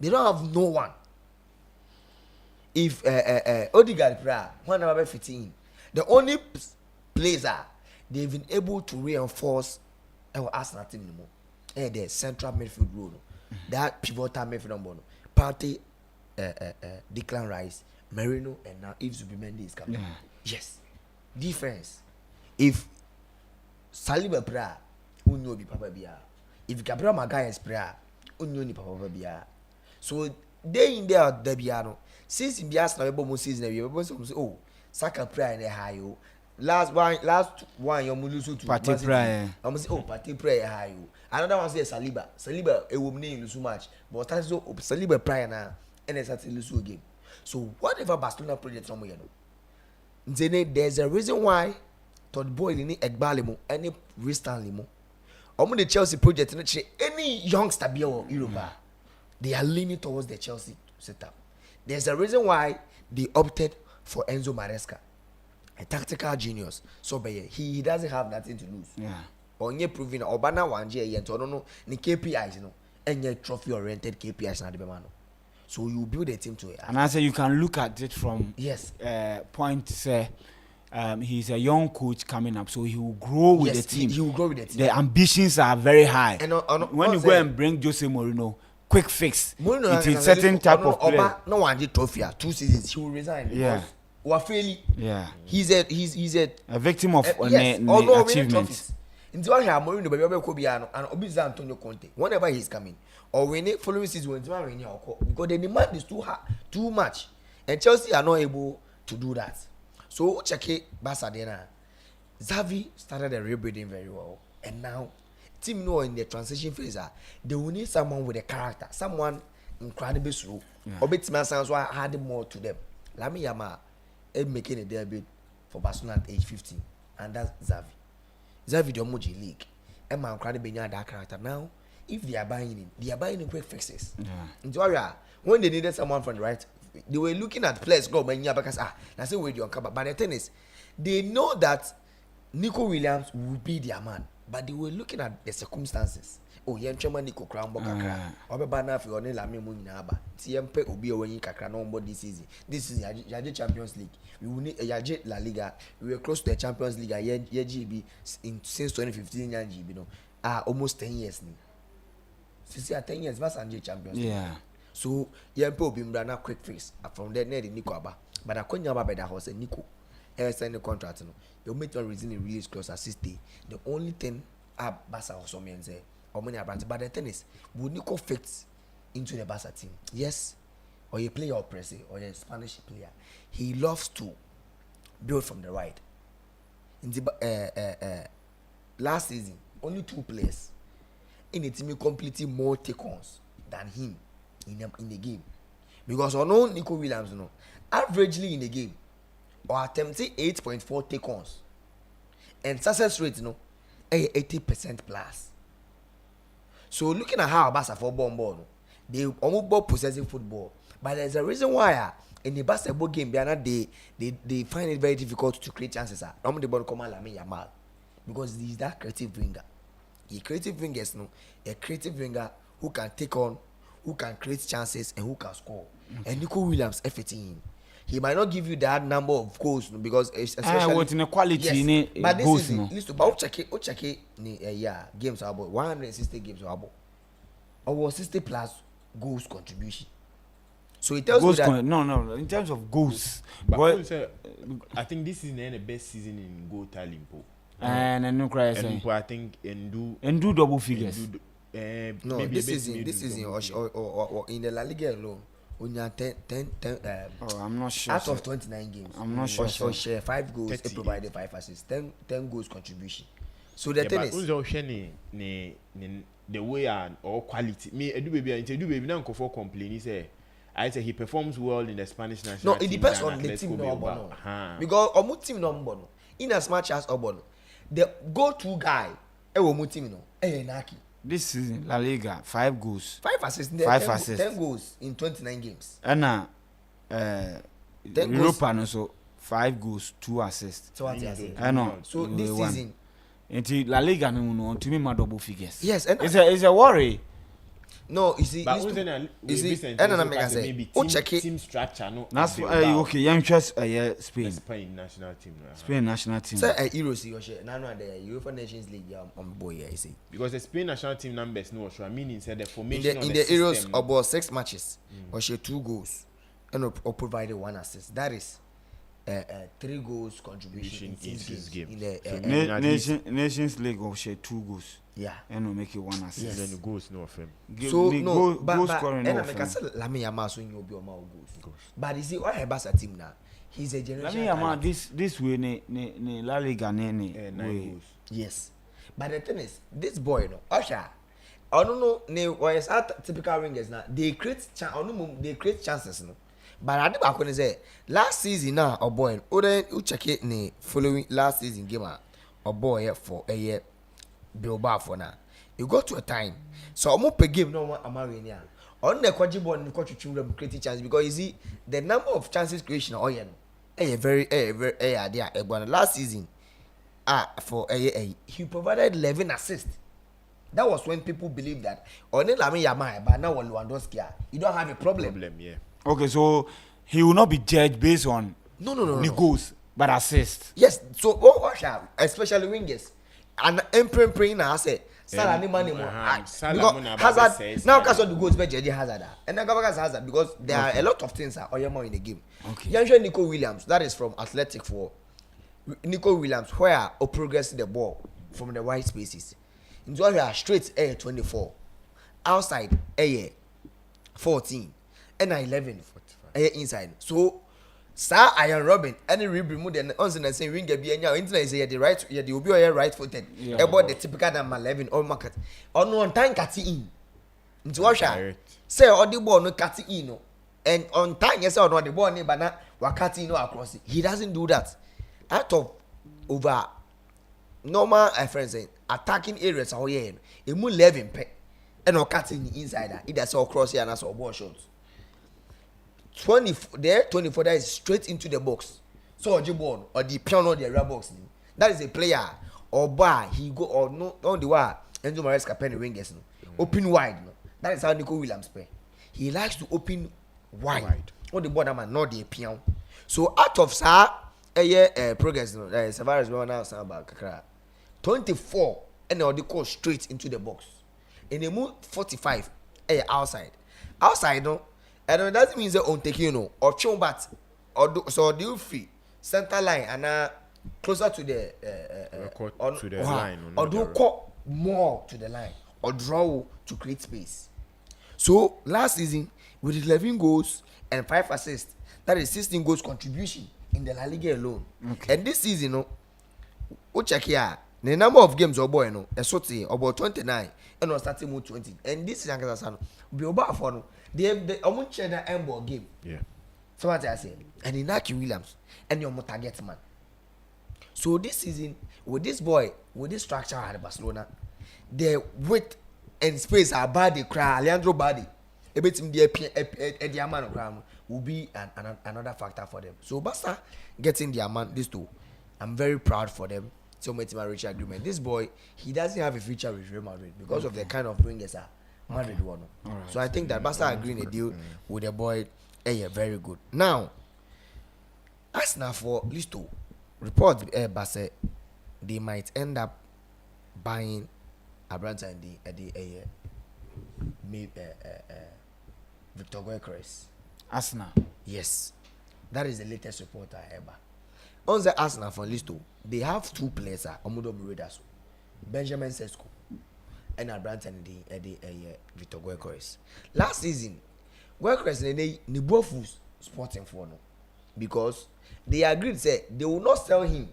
They don't have no one. If Odegaard one number 15, the only player they've been able to reinforce our Arsenal team anymore. The central midfield role, that pivotal midfield Partey Declan Rice, Merino, and now if Zubimendi is coming. Yeah. Yes. Defense. If Saliba pra, unyo bi papa bia. If Gabriel Magalhaes pra, unyo ni papa bia. So day in there debiano. Since in Bias na ebo season we ebo say oh Saka pra in high o. Last one your mulusu to Party prayer. I'm say oh party prayer high o. Another one say Saliba e wo mne lose match. But that's so Saliba prayer na and it's actually lose game. So whatever Barcelona project somewhere no. There's a reason why Todd Boyle ni Egbalemo any Stanley mo. The Chelsea project no any youngster be or Europa. They are leaning towards the Chelsea setup. There's a reason why they opted for Enzo Maresca, a tactical genius. So he doesn't have nothing to lose. Yeah. Onye proving Obana one year and no ni KPIs you know any trophy oriented KPIs na the man. So you build a team to it. And I say you can look at it from yes point say he's a young coach coming up, so he will grow with the team. He will grow with the team. The ambitions are very high. And when you go and bring Jose Mourinho, quick fix. It is certain type of player. No one did trophy 2 seasons. He will resign. Yeah. Or failing. Yeah. He's a victim of achievements. Into I have Mourinho, but Robert Kobiano and Obiza Antonio Conte. Whenever he's coming, or when it following season when because the demand is too much, and Chelsea are not able to do that. So check it, Basadena. Xavi started the rebuilding very well, and now team know in the transition phase. They will need someone with a character, someone incredibly slow. Obitima sounds why I added more to them. Lami Yama is making a debut for Barcelona at age 15, and that's Xavi. Xavi the Omoji League. And my incredibly that character now. If they are buying quick fixes. Yeah. When they needed someone from the right, they were looking at players go because that's the way they cover. But the thing is, they know that Nico Williams will be their man, but they were looking at the circumstances. Oh, Yenchema Nico Crown Bokaka. Obebana fi only Lami Munyaba. TMP Obi Owen Kakra no more this season. This is Yaje Champions League. We will need a Yaje La Liga. We were close to the Champions League YGB since 2015 YGB no. Almost 10 years now. Since 10 years, was Sanjay Champions League. Yeah. So Yempe Obi Mbrana quick fix from there near the Nico Aba. But I couldn't have by the house and Nico. Sign the contract no. You make one reason in release clause assist. The only thing Basa or some men say or many brands. But the thing is, would Nico fits into the Barca team? Yes. Or a player or press or a Spanish player. He loves to build from the right. In the last season, only 2 players in the team completing more take-ons than him in the game. Because I know Nico Williams no averagely in the game or attempting 8.4 take-ons and success rate 80% plus. So looking at how Barca for ball, they almost ball possessing football, but there's a reason why in the basketball game they find it very difficult to create chances. The ball come Lamine Yamal because he's that creative winger. A creative winger is a creative winger who can take on, who can create chances and who can score. Okay. And Nico Williams everything. He might not give you that number of goals because especially what in quality yes, in but this goals is no. Listen, but check it games are about 160 games are about over 60 plus goals contribution. So it tells goals you that no in terms of goals. But I think this is the best season in goal tally. And no cry saying. I think and do double figures. No, this is or in the La Liga alone. Only 10 I'm not sure. Out of 29 games. I'm not sure. Or share 5 goals, it provided 5 assists, 10 goals contribution. So the thing is the way and or quality. Me do baby now for complain he say I say he performs well in the Spanish national team. No, it depends on the team no. Because omo team no mbono. In as much as obono, the go-to guy team no Naki. This season, La Liga, 5 goals. 5 assists. 5 assists. 10 goals in 29 games. And Europa also 5 goals, 2 assists. So what you say? I know. So this season, into La Liga no to me my double figures. yes, and it's a worry. no, you see, but team structure no. That's okay. Young just Spain national team. Spain national team. So Euros you share. Now the UEFA Nations League on boy here. You see. Because the Spain national team numbers no sure. I mean inside the formation in the Euros about 6 matches, or share 2 goals, and provided 1 assist. That is 3 goals contribution in 6 games. In the Nations League of share 2 goals. Yeah. And make it 1 assist. Yes. Then the goals no of him. So no, goal scoring no of him. Lami Yamal so you be on goals. But you see, why Hebasa team now? He's a generation. Lami Yamal this way ne La Liga ne 9 goals. Yes. But the thing is, this boy no, Osha, I don't know, ne why typical wingers now. They create chances no. But I think I say last season now, or boy, who check it ne following last season game or boy for a year Bilbao for now. You go to a time, so I'm up a game no more Amarinia. On the quadruple and quadruple creating chances because you see the number of chances creation oh yeah, very there. Last season, for a he provided 11 assists. That was when people believed that only Lami Yamal, but now Lewandowski, you don't have a problem. Yeah. Okay, so he will not be judged based on No. goals, but assist. Yes, so especially wingers, and praying now say Salah ni money more. Hazard now because of the goals by Jedi Hazard, and then Hazard because there are a lot of things are more in the game. Okay. Young Nico Williams, that is from Athletic for Nico Williams, where or progress the ball from the wide spaces. Into area straight air 24, outside air 14. And 11 inside. So, Sir Iron Robin, any remove the answer and say ring be any internet say the right, yeah, the will be right footed. About the typical number 11 or market. On one time cut in. Into Washa. Say all the ball no cut in. And on time, yes, or not the ball, but not wakati no across it. He doesn't do that. Out of over normal friends saying attacking areas are here. It move 11 pe and or cutting inside. It does all cross here and that's all ball shots. 24 that is straight into the box. So Ojibon or the piano the red box. That is a player or bar he go or no on the wire. Enzo Maresca penny wingers no. Open wide no. That is how Nico Williams play. He likes to open wide. On the border man not the piano. So out of sir progress no. Savaras we now sound about kakra. 24 and they go straight into the box. And they move 45 outside. Outside no. And it doesn't mean they on take or chombat or do so do free center line and closer to the line or do cut more to the line or draw to create space. So last season with 11 goals and 5 assists, that is 16 goals contribution in the La Liga alone. Okay. And this season, check here the number of games boy about 29 and was starting with 20. And this is be about for they almost share the end game. Yeah. So what I say, and Inaki Williams and your target man. So this season with this boy with this structure at Barcelona, the width and space are bad. They cry Leandro Badi. A bit in the man of crime will be another factor for them. So Barca getting the amount these two, I'm very proud for them. So much my rich agreement. This boy, he doesn't have a future with Real Madrid because of the kind of wingers are Madrid one. Right. So I think that Barca agreeing a deal with the boy, very good. Now, as now for Listo, report Barca, they might end up buying Abranta and the Victor Gyökeres. Arsenal. Yes, that is the latest report I ever. On the Arsenal for Listo, they have 2 players. Omudo Muridas, Benjamin Sesko, and Abranta and the Victor Gyökeres. Last season, Gyökeres they both sporting for no because they agreed say they will not sell him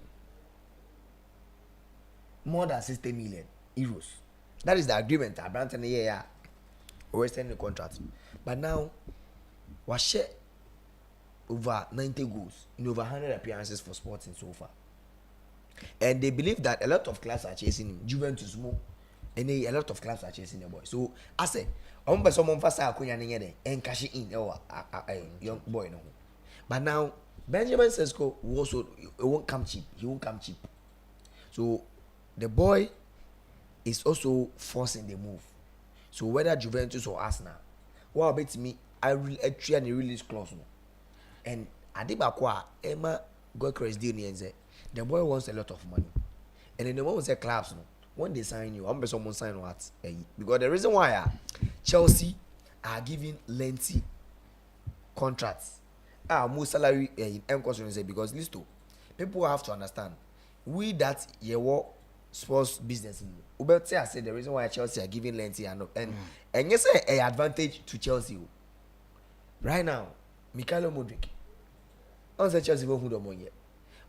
more than 60 million euros. That is the agreement. Abranta and Western the contract, but now was share over 90 goals in over 100 appearances for Sporting so far, and they believe that a lot of clubs are chasing him. Juventus more, and a lot of clubs are chasing the boy. So I say, I'm going someone fast and cash it in a young boy no. But now Benjamin Sesko also won't come cheap. He won't come cheap. So the boy is also forcing the move. So whether Juventus or Arsenal, what about me? I really actually release clause no. And Adibakwa Emma Gyökeres deal the boy wants a lot of money. And then the moment say clubs no, when they sign you, I'm someone sign what? Because the reason why Chelsea are giving lengthy contracts more salary in M because listen, people have to understand we that year sports business. Ubeti I said the reason why Chelsea are giving Lenti and yes, a advantage to Chelsea right now. Mikhailo Mudryk, I say Chelsea won't do more yet.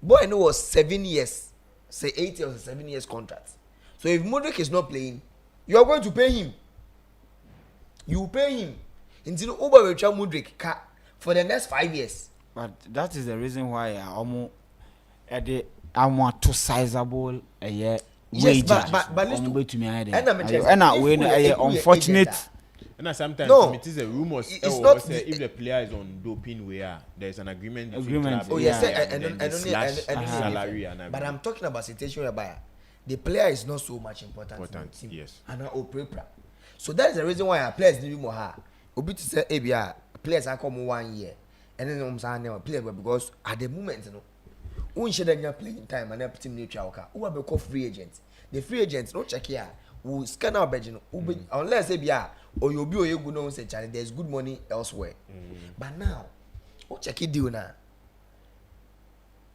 Boy, I know was 7 years, say 8 years or 7 years contract. So if Mudryk is not playing, you are going to pay him. You pay him until Uber will try Mudryk for the next 5 years. But that is the reason why I'm too sizable a year. Yes, but listen to me. And unfortunate. And sometimes it is a rumor. It's not if the player is on doping, where there's an agreement. Oh yes, and salary. But I'm talking about situation whereby the player is not so much important. Yes. And so that is the reason why our players need more hard. Obi to say, ABR players are come 1 year, and then I'm saying players because at the moment, you know. Who should then playing time and help team nature who are become free agents. The free agents no check here. Who scan out bedroom unless they be or you'll be good no say Charlie, there's good money elsewhere. But now, who check it deal now?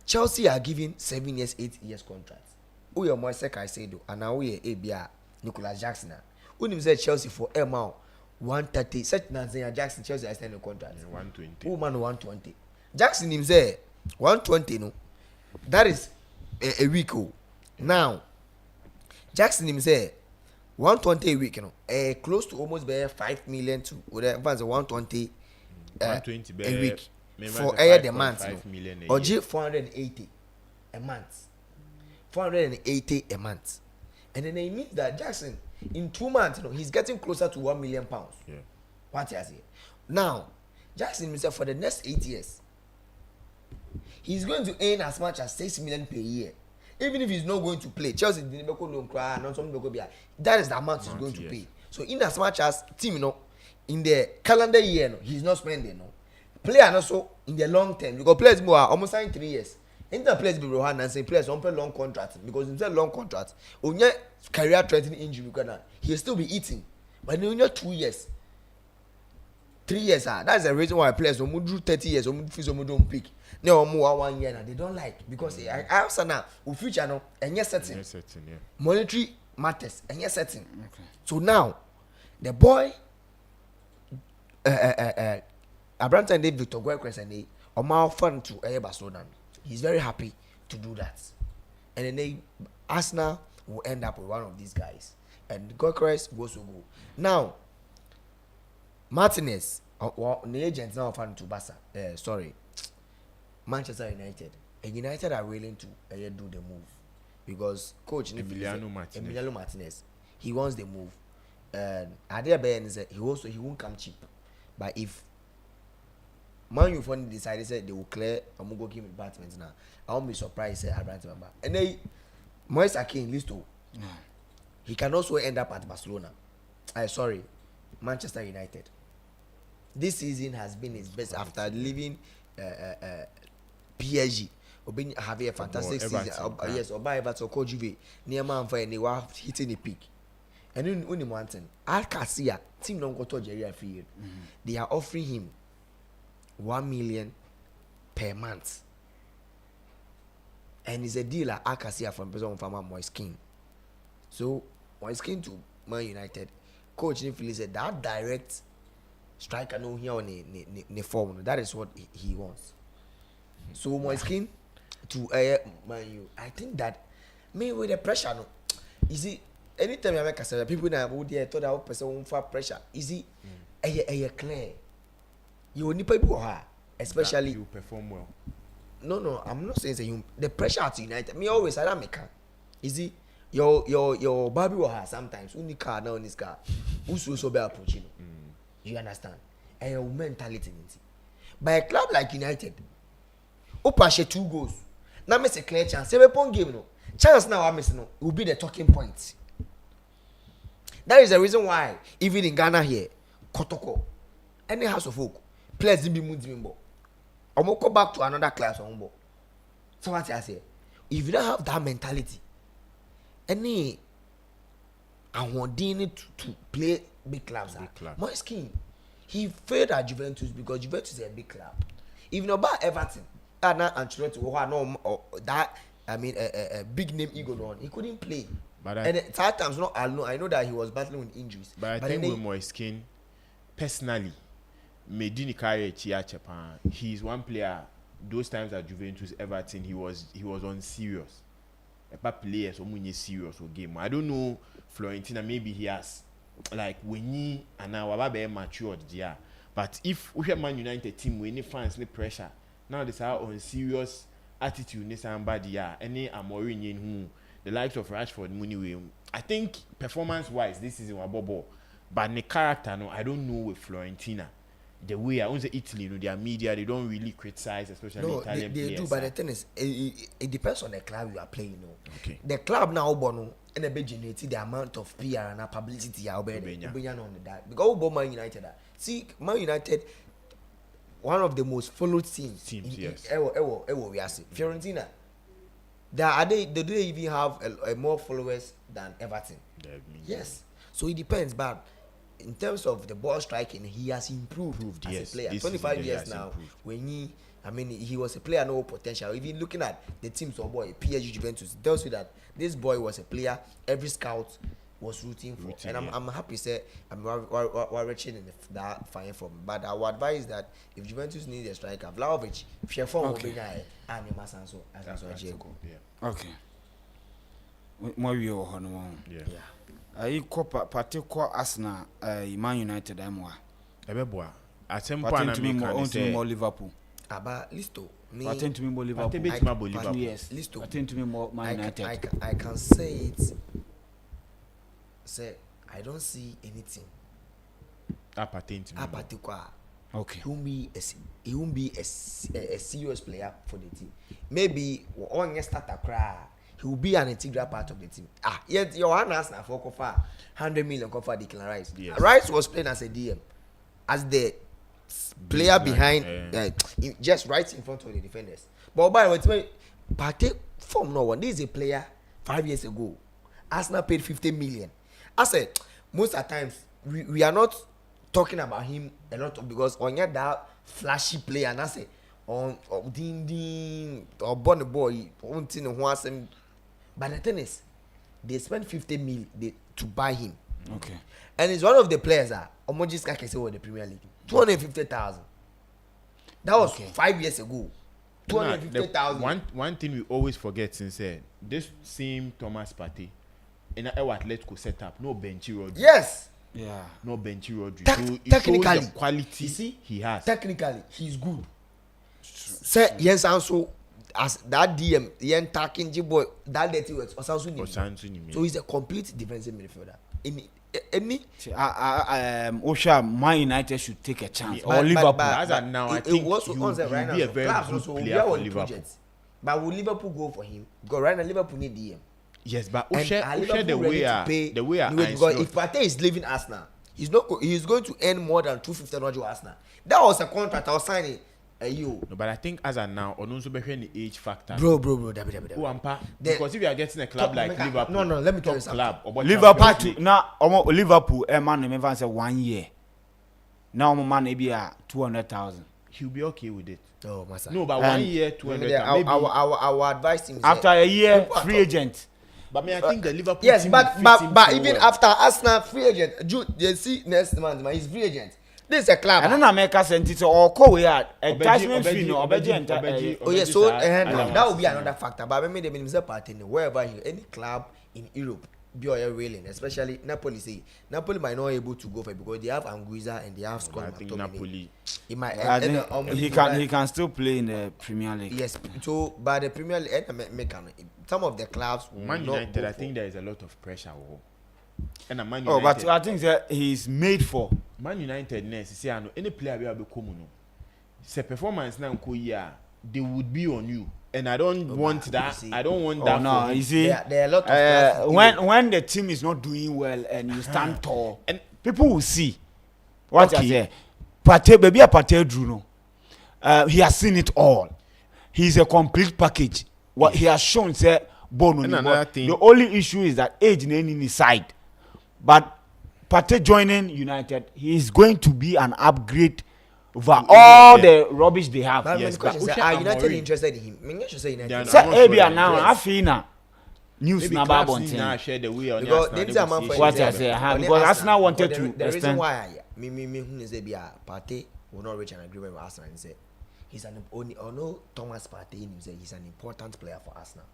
Chelsea are giving 7 years, 8 years contracts. Who your more I say do and now we ABR Nicholas Jackson. Who him say Chelsea for amount 130. Such Nanzania Jackson Chelsea is extending contract. 120. Who man 120. Jackson him say 120 no. That is a week. Now, Jackson himself 120 a week, you know, close to almost 5 million to whatever 120 a week for the month, or 480 a month, 480 a month, and then it means that Jackson in 2 months, you know, he's getting closer to £1 million. Yeah. What you say? Now, Jackson himself for the next 8 years. He's going to earn as much as 6 million per year. Even if he's not going to play, Chelsea didn't cry, not something be. That is the amount he's going to pay. So in as much as team, you know, in the calendar year, no, he's not spending, no. Player also in the long term, because players more almost signed 3 years. In the players be Rohan and say players don't play long contract because in long contract, on your career threatening injury, he'll still be eating. But in your 2 years, 3 years, that's the reason why players don't do 30 years, don't pick. No more 1 year now they don't like because I also now future no and yes setting yeah. Monetary matters and yes setting. Okay. So now the boy Abraham and Victor Guequez and they are fun to Barcelona. He's very happy to do that. And then they Arsenal will end up with one of these guys. And Guequez goes to go. Now Martinez the agents now fun to Barca. Manchester United. And United are willing to do the move because coach Emiliano Martinez he wants the move. And Adair Ben said he won't come cheap. But if Man U finally decided they will clear Amugo game departments now, I won't be surprised and then Moise Akin Listo. He can also end up at Barcelona. Manchester United. This season has been his best after leaving PSG. Obin have a fantastic season. Yes, Oba Everton Coach Juve near man for and they were hitting the peak. And then only one thing, Alcacia team don't go to Nigeria field. They are offering him 1 million per month. And it's a deal at Alcacia from President Farmer Moiskin. So Moiskin to Man United. Coach Nifili said that direct striker no here on the form. That is what he wants. So Moiskin to Man U. I think that me with the pressure, no. You see, anytime I make a say, people now would thought that person won't for pressure. You see, clear. You will need people especially you perform well. No, I'm not saying you. The pressure at United. Me always I don't make her. You see, your baby will have sometimes. Only car now in this car. Who's so be approaching? You understand? And your mentality. By a club like United. Opashe 2 goals. Now miss a clear chance. 7-point game no. Chance now I miss no. Will be the talking point. That is the reason why even in Ghana here, Kotoko, any house of folk, players didn't be moving. I'm gonna go back to another class on board. So what I say, if you don't have that mentality, any I want to play big clubs. My skin, he failed at Juventus because Juventus is a big club. Even about Everton, that now Ancelotti that I mean a big name ego on, he couldn't play. But And at times, I know that he was battling with injuries. But I think with Moiskin, personally, Medini Kare Chiachepan, he's one player. Those times at Juventus, Everton, he was on serious. A players or serious or game. I don't know Florentina. Maybe he has like when he and now matured, yeah. But if we have Man United team, we need fans, need pressure. Now they are on serious attitude. Need somebody, yeah. Any Amorim who. The likes of Rashford, Muniwe. I think performance-wise, this season was bubble. But the character, no, I don't know with Florentina. The way I want to Italy, their media, they don't really criticize, especially Italian players. They do, but the thing is, it depends on the club you are playing. Okay. The club now, Bono, and they generate the amount of PR and publicity on that. Because Man United, see, Man United, one of the most followed teams. Yes. We are saying Fiorentina. They do even have a more followers than Everton. Yes. So it depends, but in terms of the ball striking, he has improved as a player. 25 years now. When he was a player no potential. Even looking at the teams of boy, PSG, Juventus, it tells you that this boy was a player every scout was rooting for. And I'm happy to say we're reaching in that fine form. But our advice is that if Juventus need a striker, Vlahovic, if you're form okay. Okay. More you on one. Yeah. I particular Arsenal, Man United, Emwa. Ebeboa. At some point, I'm to more Liverpool. About Listo. Attend to me more Liverpool. Yes, Listo. Attend to me more Man United. I can say it. Say I don't see anything. Particular. Okay. He won't be a serious player for the team. Maybe on your starter cry, he will be an integral part of the team. Yet your Arsenal now for 100 million for Declan Rice. Yes. Rice was playing as a DM, as the player behind, just right in front of the defenders. But by the way, Partey form no one. This is a player 5 years ago. Arsenal paid 50 million. I said most of the times we are not talking about him a lot because on that flashy player and I say on ding or born the boy on thing who but the thing is they spent 50 million to buy him. Okay. And it's one of the players that Omojis can say the Premier League 250,000. That was 5 years ago. 250,000. One thing we always forget since this same Thomas Partey in our Atletico setup, no Benchy Rodri. Yes. Yeah. No Benchy Rodri. Technically, the quality he has. Technically, he's good. Say yes, also as that DM, yen taking boy that dirty words Osansu. So he's a complete defensive midfielder. Any Osha, Man United should take a chance. Or Liverpool. As of now, I think he will be a very good player for Liverpool. But will Liverpool go for him? Because right now Liverpool need DM. Yes, but Osha the way because if Partey is leaving Arsenal, he's going to earn more than 250 Arsenal. That was a contract I was signing. No, but I think as of now, Onunso be the age factor. Bro. Because if you are getting a club like Liverpool, no, let me tell you something. Liverpool, man, never say 1 year. Now, man, maybe 200,000. He'll be okay with it. Oh, my son. No, but 1 year, 200,000. Maybe our advice is after a year, free agent. But I think the Liverpool yes, team but even after Arsenal free agent, you see next month, he's free agent. This is a club. I don't know make sense it or co we are attachment fee no obeji. Oh yes, so that will be another factor. But maybe the minimum party wherever any club in Europe be all willing, especially Napoli. Say Napoli might not able to go for it because they have Anguissa and they have Scott. I think Napoli. He might. He can still play in the Premier League. Yes. So by the Premier League, some of the clubs. Man United, I think there is a lot of pressure. And Man United, but I think that he's made for Man United. Next, any player will be coming. Say performance now, they would be on you, and I don't want that. I don't want that. No, you see, there are a lot of when the team is not doing well and you stand tall, and people will see what I say. Partey, baby, Partey Drew no. He has seen it all. He's a complete package. What he has shown, say, Bono. The only issue is that age in any side. But Partey joining United, he is going to be an upgrade over all the rubbish they have. But Yes, the question but is, are United interested in him? I mean, you should say United. Say, I'm not sure now, that- I feel now. News Maybe na clubs about need now share the way on Because the then I'm for What I say, because Arsenal wanted to the reason extend. why who say be a party will not reach an agreement with Arsenal and say he's an only or no Thomas Partey him say he's an important player for Arsenal.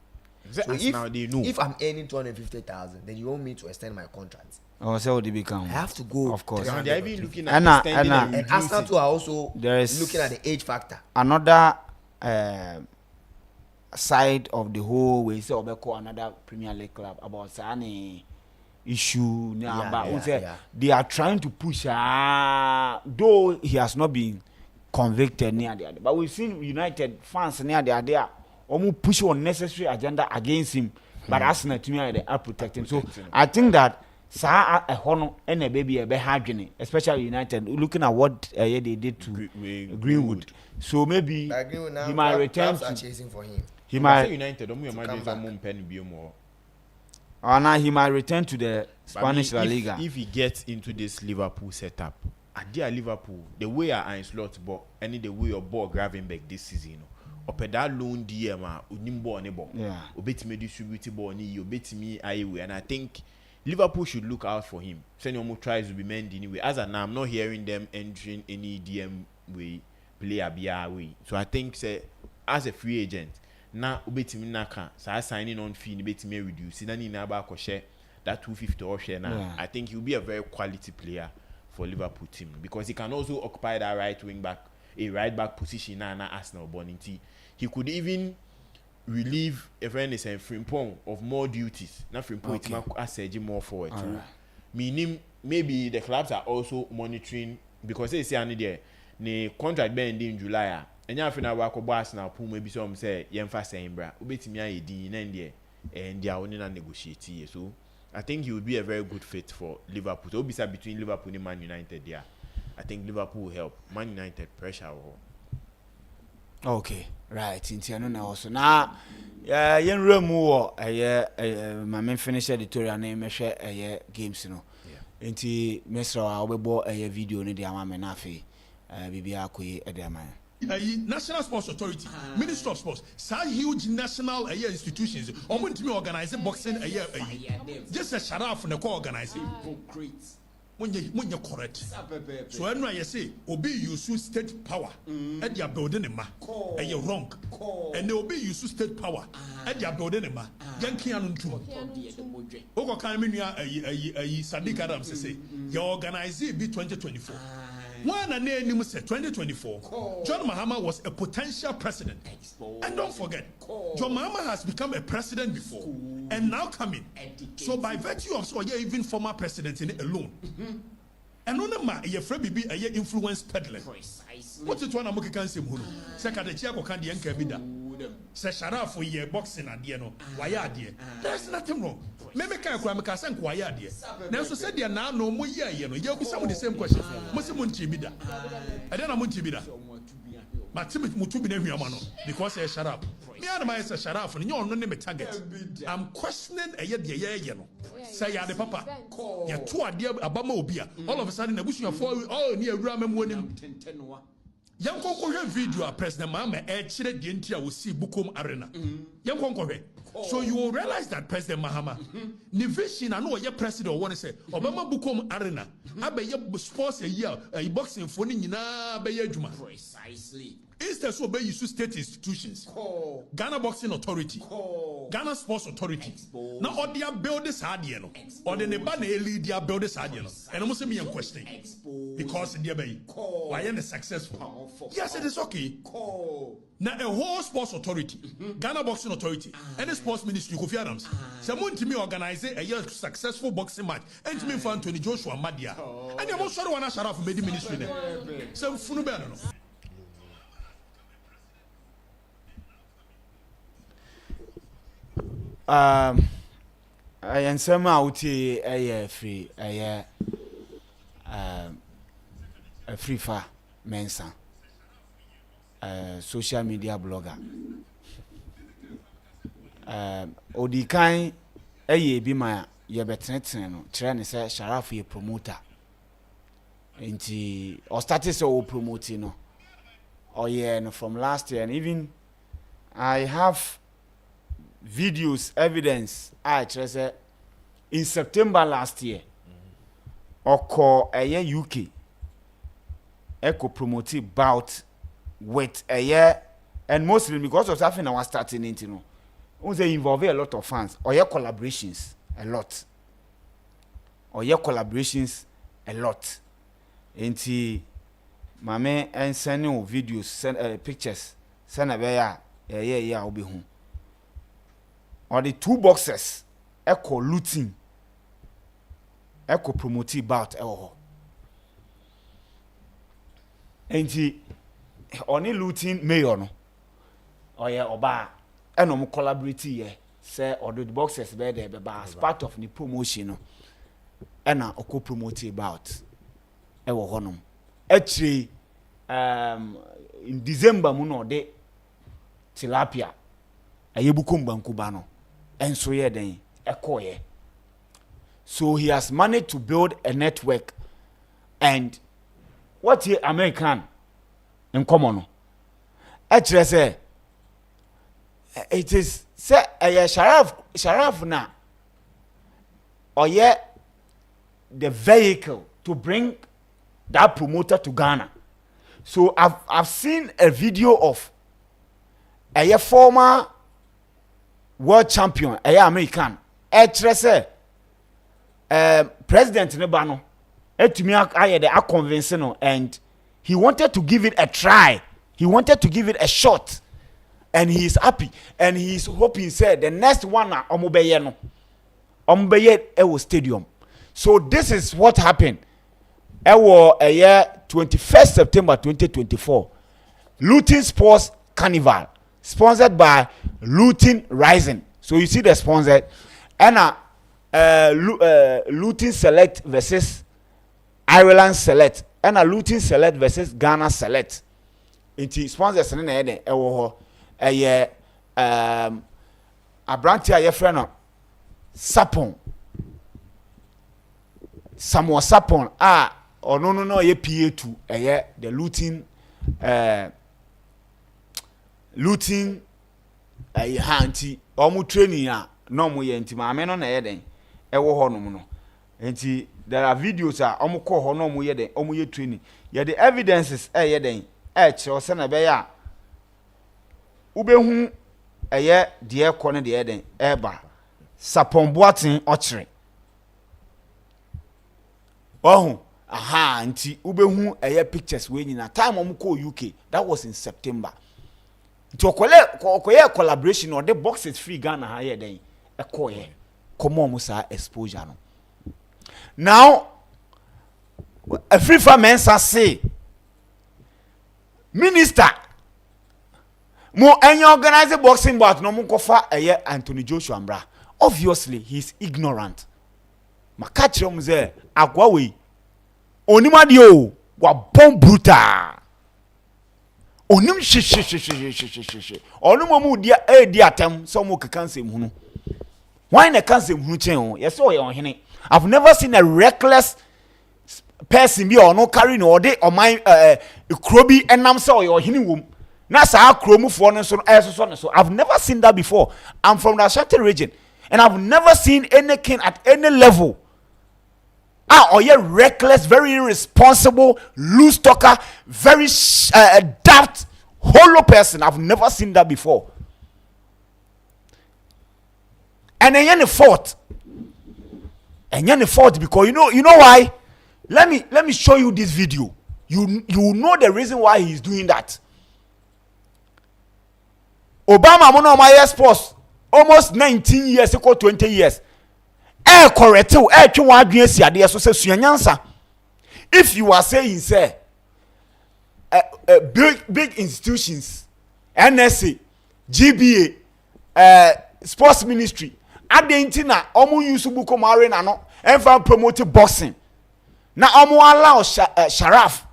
So Arsenal, they know. if I'm earning 250,000, then you want me to extend my contract. Oh, so they become. I have to go. Of course. Now they're even looking And, at extending and, And Arsenal too are also There is- looking at the age factor. Another side of the whole way, so we call another Premier League club about any issue now. Yeah, But yeah, say yeah. they are trying to push. Though he has not been convicted near the other, but we've seen United fans near the other. Almost push unnecessary agenda against him, but Arsenal to me they are protecting. So I think that Sa a hono and a baby a be hardware, especially United, looking at what they did to Greenwood. So maybe But Greenwood now, he might return. clubs are chasing for him. He might might, United. Don't you come imagine back. someone penny be more. or now he might return to the But I mean, Spanish La Liga. If he gets into this Liverpool setup, at dear Liverpool, the way I slot ball, any the way your ball Gravenberch this season, you know, up at that loan DM, unimbo on ball, Yeah. obet me distribute ball, you bet me away, and I think Liverpool should look out for him. Senyomo tries to be mended anyway. As of now, I'm not hearing them entering any DM way player be away. So I think say as a free agent, now obet me naka, so signing on fee, bet me reduce. Then in about share that 250 or share now. Yeah. I think he'll be a very quality player for Liverpool team because he can also occupy that right wing back, a right back position now Arsenal Bonity. He could even relieve a friend is a Frimpong of more duties. Now Frimpong Okay. is more forward too. Alright. Meaning maybe the clubs are also monitoring because they say any there the contract being in July. And you na work with Arsenal pool maybe some say yemfa saying bra. Ubetimi aye din and they are only na negotiate. So I think he would be a very good fit for Liverpool. So be between Liverpool and Man United there. I think Liverpool will help. Man United pressure. Okay, right. Into no also now. Yen room wo my main finish editorial name me share games no. Into mesra obebo video no dia ma me na afi bibia koyi e dia man. National Sports Authority, Ministry of Sports, some huge national institutions, to organize boxing just a sharaf and a co-organizing. When you're correct. So when I say, Obi use state power at your building, and you're wrong. And they obey use state power at your building, Yankee and two. Oko Kamina, Sadiq Adams say, you organize it be 2024. One and name said 2024. John Mahama was a potential president. And don't forget, John Mahama has become a president before and now coming. So by virtue of so even former president in it alone. And on the ma a friend be a influence peddler. What is one Amoki can say Hulu? Second Chiako can the Enkabida. Say Sharaf for ye boxing at Diano. Why are dear? There's nothing wrong. Maybe can Kwamaka and Kwaya dear. Now so said there now no more year, you know, you'll be some of the same question. Muslimunchi bida. I don't know Munchibida. But Timothy Mutubi Yamano, because I shut up. Me and my Sharaf and you're not name a target. I'm questioning a year, you know. Say, ya the papa. You're two idea about Mobia. All of a sudden, I wish you for all near Ram winning. Young Concord video, President Mama, Chile Gentia will see Bukum Arena. Young Concord. So you will realize that President Mahama, Nivision, I know your president want to say, Obama Bukum Arena, I be your sports a year, a boxing for Nina Bayajuma. Precisely. Instead, so obey you state institutions. Ghana Boxing Authority, Ghana Sports Authority. Now, all their builders are the or the Nebane lead their builders are the and almost me a question because in the bay, why am I successful? Yes, it is okay. Now, a whole sports authority, Ghana Boxing Authority, and the sports ministry, Kofi Adams, someone to me organize a year successful boxing match, and to me for Anthony Joshua Madia. And you're also one shut off made ministry. So, Funubano. And somehow a free a free far mensa social media blogger odi kan bi ma ye betenetene no kire ne se Sharaf ye promoter nti or started so promoting no or yeah no from last year, and even I have videos evidence I just in September last year oko UK eco promote bout with a year, and mostly because of something I was starting into no they involve a lot of fans or your collaborations a lot a lot. Enti mame and sending videos, send pictures, send a yeah obi hu. Or the 2 boxes echo looting, echo promoting bout enti only looting mayor no or yeah oba and no collaborate here say or the boxes be there be as part of the promotion no and na oko promote about ewo honom actually in December mu no de tilapia ayebukom bankuba no enso ye den ekoye. So he has managed to build a network, and what he American in common actually say it is say sharaf na or yeah the vehicle to bring that promoter to Ghana. So I've seen a video of a former world champion, a American, president Nebano, and he wanted to give it a try. He wanted to give it a shot, and he is happy, and he is hoping said the next one Omubeye Ewo Stadium. So this is what happened. A year 21st September 2024. Luton Sports Carnival, sponsored by Luton Rising. So you see the sponsor, and Luton Select versus Ireland Select, and Luton Select versus Ghana Select. It sponsors in the a year a branch a friend Sapon. Samuel Sapon or no ye PA2 the looting hanti omu training no mu ye nti ma me no na ye den ewo ho no mu no nti there are videos omu ko ho no mu ye den omu ye training ye the evidences ye den che se na be ya ubehu de ko ne de den eba Sapon Boatin ochre oh nti ubehu pictures we nyina time omko UK that was in September. To okoye collaboration or the boxes free Ghana ha ye den ekoye komo musa exposure no. Now a free for mensa say minister mo any organize boxing bout no mo kofa Anthony Joshua Mbra. Obviously he's ignorant. Makachiro mze agwa we onimade o wa bomb brutal onim she onumamu dia atem so mo kansem hunu why na kansem hunu chen o yes o ye ohene. I've never seen a reckless person be or no carry no de o man krobi enam se o ye ohene wom na sa kromufo no so I've never seen that before. I'm from the Ashanti region and I've never seen any king at any level or you're reckless, very irresponsible, loose talker, very daft, hollow person. I've never seen that before. And then the fault. And then the fault because you know why? Let me show you this video. You will know the reason why he's doing that. Obama mono my sports almost 19 years ago, 20 years. Correct so if you are saying say big institutions NSA GBA sports ministry adentina omo use buko mare na no enfa promote boxing na omo allow Sharaf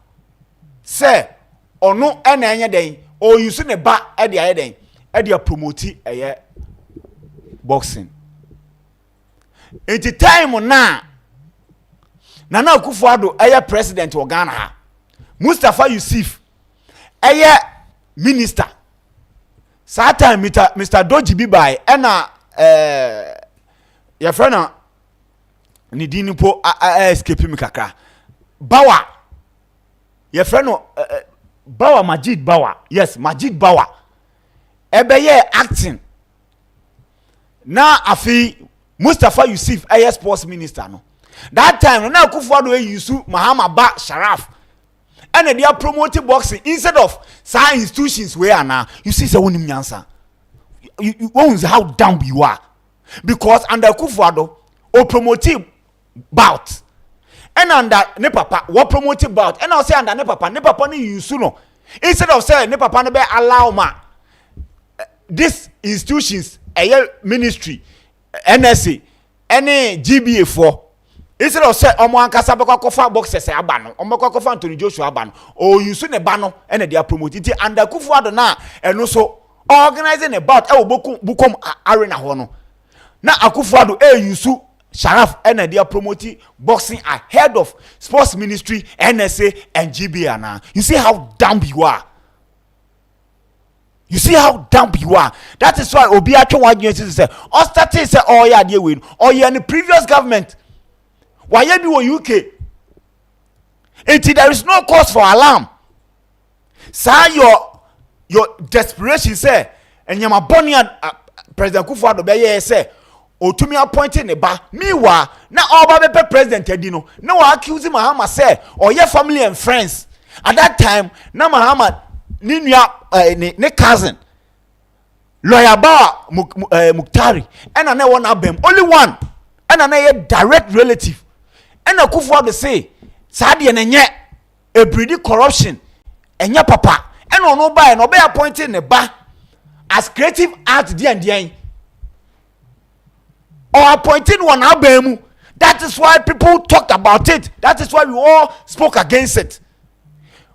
say ono ena enye den o use ne ba e de aye den e de promote boxing. At the time now, Nana Akufo-Addo eye president of Ghana ha. Mustafa Yusuf eye minister. Saa time Mr. Doji Bibai ena your friend ni dini po escape me kakra. Bawa your friend Bawa Majid Bawa. Yes, Majid Bawa. Ebeye acting. Na afi Mustafa Yusuf eye sports minister no. That time na Akufo-Addo Yusu Mahama Ba Sharaf. And they are promoting boxing instead of some institutions where now you see say wonim nyansa. You won't how dumb you are. Because under Akufo-Addo or promoting bout. And under ne papa what promoting bout. And I'll say under ne papa ni Yusu no. Instead of saying ne papa ne be allow ma these institutions a ministry NSA any GBA for instead of say omo ankasa be kofa boxers aba no omo kofa Anthony Joshua aba no o Yusu ne ba no ene dia promote it and Akufo-Addo na eno so organizing about e bukom arena ho no na Akufo-Addo Yusu Sharaf ene dia promote boxing ahead of sports ministry NSA and GBA na. You see how dumb you are. You see how dumb you are. That is why Obi Atwe Wadwen say Ostati say oh yeah dey win or you in the previous government. Why you be UK? Until there is no cause for alarm. Say your desperation say and you ma boni President Akufo-Addo be say otumi appointing ne ba meanwhile na oba be president edino na wa accuse Mahama say or your family and friends at that time na Mahama ni ne cousin lawyer ba Muktari and na one abem only one and na direct relative and Akufo-Addo say sade na nye e breed corruption enye papa and no buy no be appointing ne ba as creative art dia or appointing one abemu. That is why people talked about it. That is why we all spoke against it.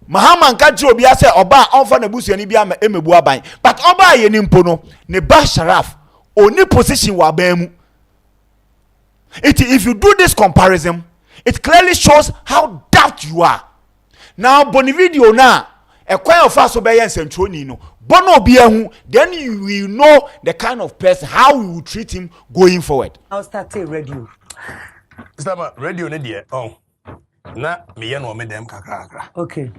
Mahama nkajiro bia say oba onfa na busu ani bia emebu aban but oba ye ni mpo no ne ba Sharaf oni position wa abemu. If you do this comparison, it clearly shows how daft you are. Now boni video na ekwan of aso be yen sentroni no bono bia hu, then you will know the kind of person how we will treat him going forward. I'll start a radio. Stama radio ne de na me ye no me dem kakra. Okay.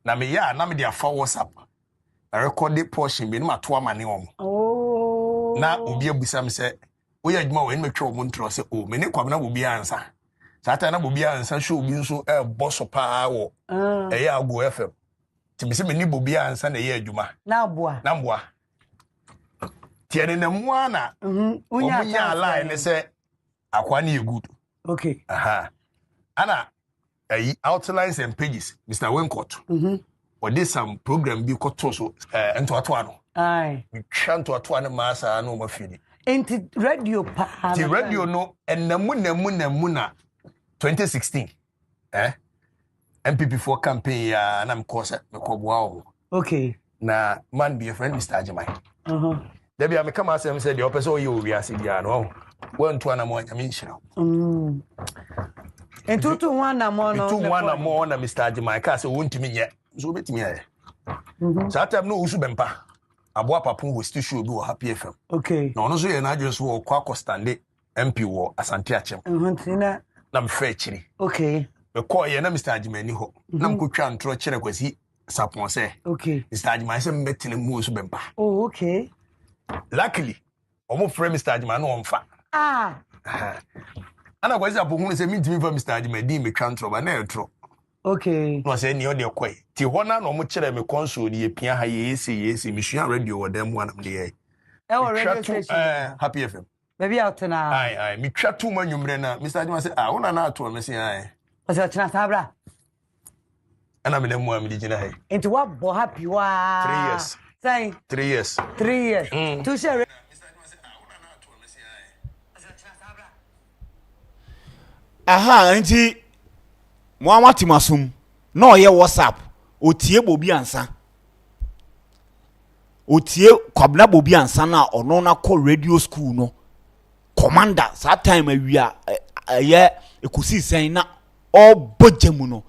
Na me ya na me dia fa WhatsApp. Na record the portion be no mato amane om. Oh. Na obi abusa me say wo ya adwuma wo en metwe wo ntro say o me ne kwam na obi ansa. Sata na obi ansa show obi nso e boss pa wo. E ya go FM. Tibisi me ni bobi ansa na ye adwuma. Na boa. Tiene na mua na. Unya line say akwa na good. Okay. Aha. Ana outlines and pages Mr. Wincott. Or did some program be koto so ento atwa no. Aye. We try to atwa na masa no mafini. Enti radio pa. The radio no enamu na 2016. MPP4 campaign ya na mkosa mekobwa. Okay. Na man be a friend Mr. Ajimai. Debi amekama asem say the opese oye owi asidia no. Won to na mo nyamenhyira. Entutu wana mo no. Entutu wana mo na Mr. Ajimai ka say wontimi nye. So betimi aye. So atam no usu bempa. Aboa papu ho station bi wo Happy FM. Okay. Na ono so ye na adwe so wo kwa stande MP wo Asante Achem. Ntina Na mfa chiri. Okay. Me call ye na Mr. Ajimai ni ho. Na mkotwa ntro kire kwasi sapon say. Okay. Mr. Ajimai say metene mu usu bempa. Oh, okay. Luckily, omo frame Mr. Ajimai no omfa. Ana kwasi apon say me ntimi fa Mr. Ajimai di me twa ntro ba na etro. Okay. No say ni o de kwai. Ti hona na omo kire me console ye pia ha yesi me hua radio wo dem wanam de ye. E wo radio station. Happy FM. Baby out na. Ai me twa tu manwumre na Mr. Ajimai say una na ato me say ai. O se tena sabra. Ana me dem wa me di gina hai. Enti wa bo happy wa. 3 years. Say 3 years. 3 years. To share. Aha, nti mo timasum na oye WhatsApp otie bobi ansa otie kwabna bobi ansa na ono na call radio school no commander that time awia ye ekusi sen na all bojemuno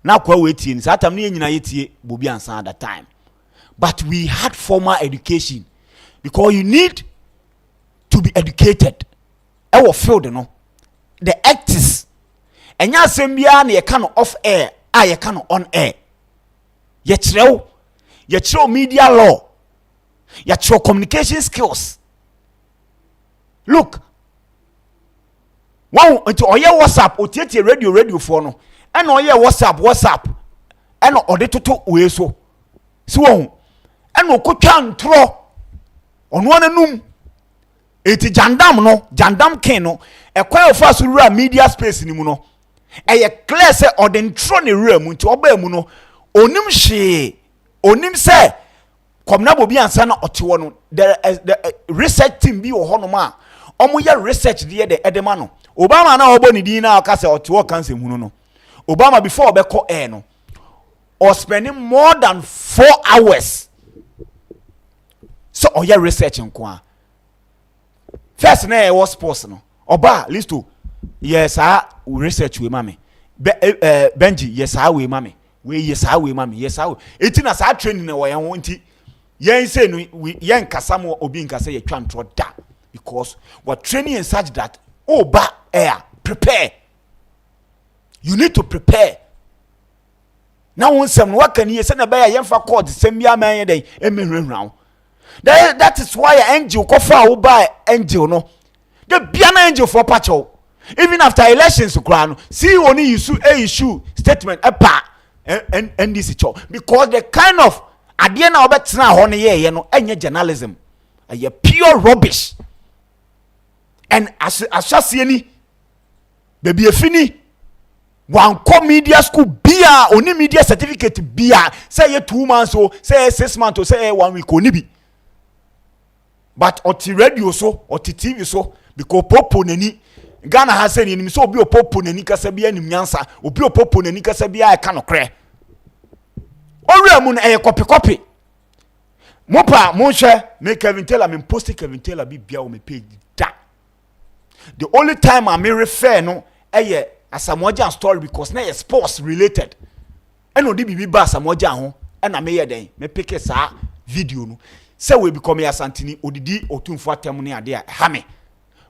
na kwa wetie ni satam ne nyina yetie bobi ansa at that time, but we had formal education because you need to be educated our field no the acts enya asem bia na ye ka no off air a ye ka no on air ye kyerɛw media law ye kyerɛw communication skills. Look, wow, into oye WhatsApp otietie radio for no and oye WhatsApp and ode toto we so and okotwa ntro ono anum eti jandam ken no ekwa ofa so rura media space ni mu no eye clear say ode ntro ne rura mu nti oba mu no onim se komna bobi ansa na otewo no the research team bi wo hono ma omo ya research de edema no Obama na obo ni din na aka say otewo cancer mu no Obama before obeko air no or spending more than 4 hours so oya research nko first na e was sports no oba listo yes research we mame Benji yes we mame we yes we mame yes eti na sa training na wo yan ho nti yen say no yen kasa mo obi nkasa ye twa ntro da because what training in such that oba air prepare, you need to prepare. Now when some work can you send a bear yemfa court send me a man day round. That is why angel kofa buy angel no. The piano angel for pacho. Even after elections to crown, see only issue statement and this show because the kind of idea now bet na honey ye no any journalism a pure rubbish. And as just any baby a fini one media school bia only media certificate bia say 2 months or say 6 months or say 1 week only be but oti radio so oti TV so because popo nani Ghana has said ni so obi opopo nani kasa bia ni nyansa obi opopo nani kasa bia e ka no kre owura mu na e copy mopa mo hwe me Kevin Taylor me post Kevin Taylor bi bia o me page da. The only time I may refer no Asamoah story because na sports related. And no be ba Asamoah ho and I may den me pick sa video no. Say we become ya Santini odidi otumfo atem ne ade ha me.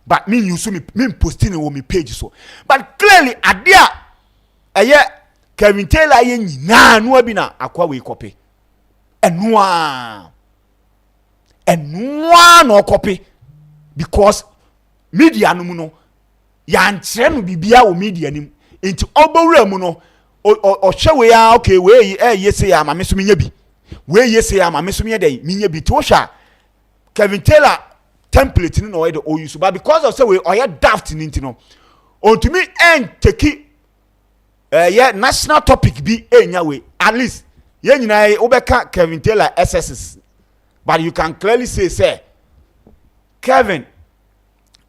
But me use me posting on me page so. But clearly ade Kevin Taylor ye nyina no abi na akwa we copy. Enwa no copy because media no mu no ya nkyere no bibia wo media nim enti obowura mu no o hwe we ya okay we yese ya ma me so menya bi we yese ya ma me so menya dai menya bi to hwa Kevin Taylor template ni no we dey use but because of say we oya daft ni enti no ontumi take national topic bi enya we at least ye nyina obeka Kevin Taylor SSS but you can clearly say Kevin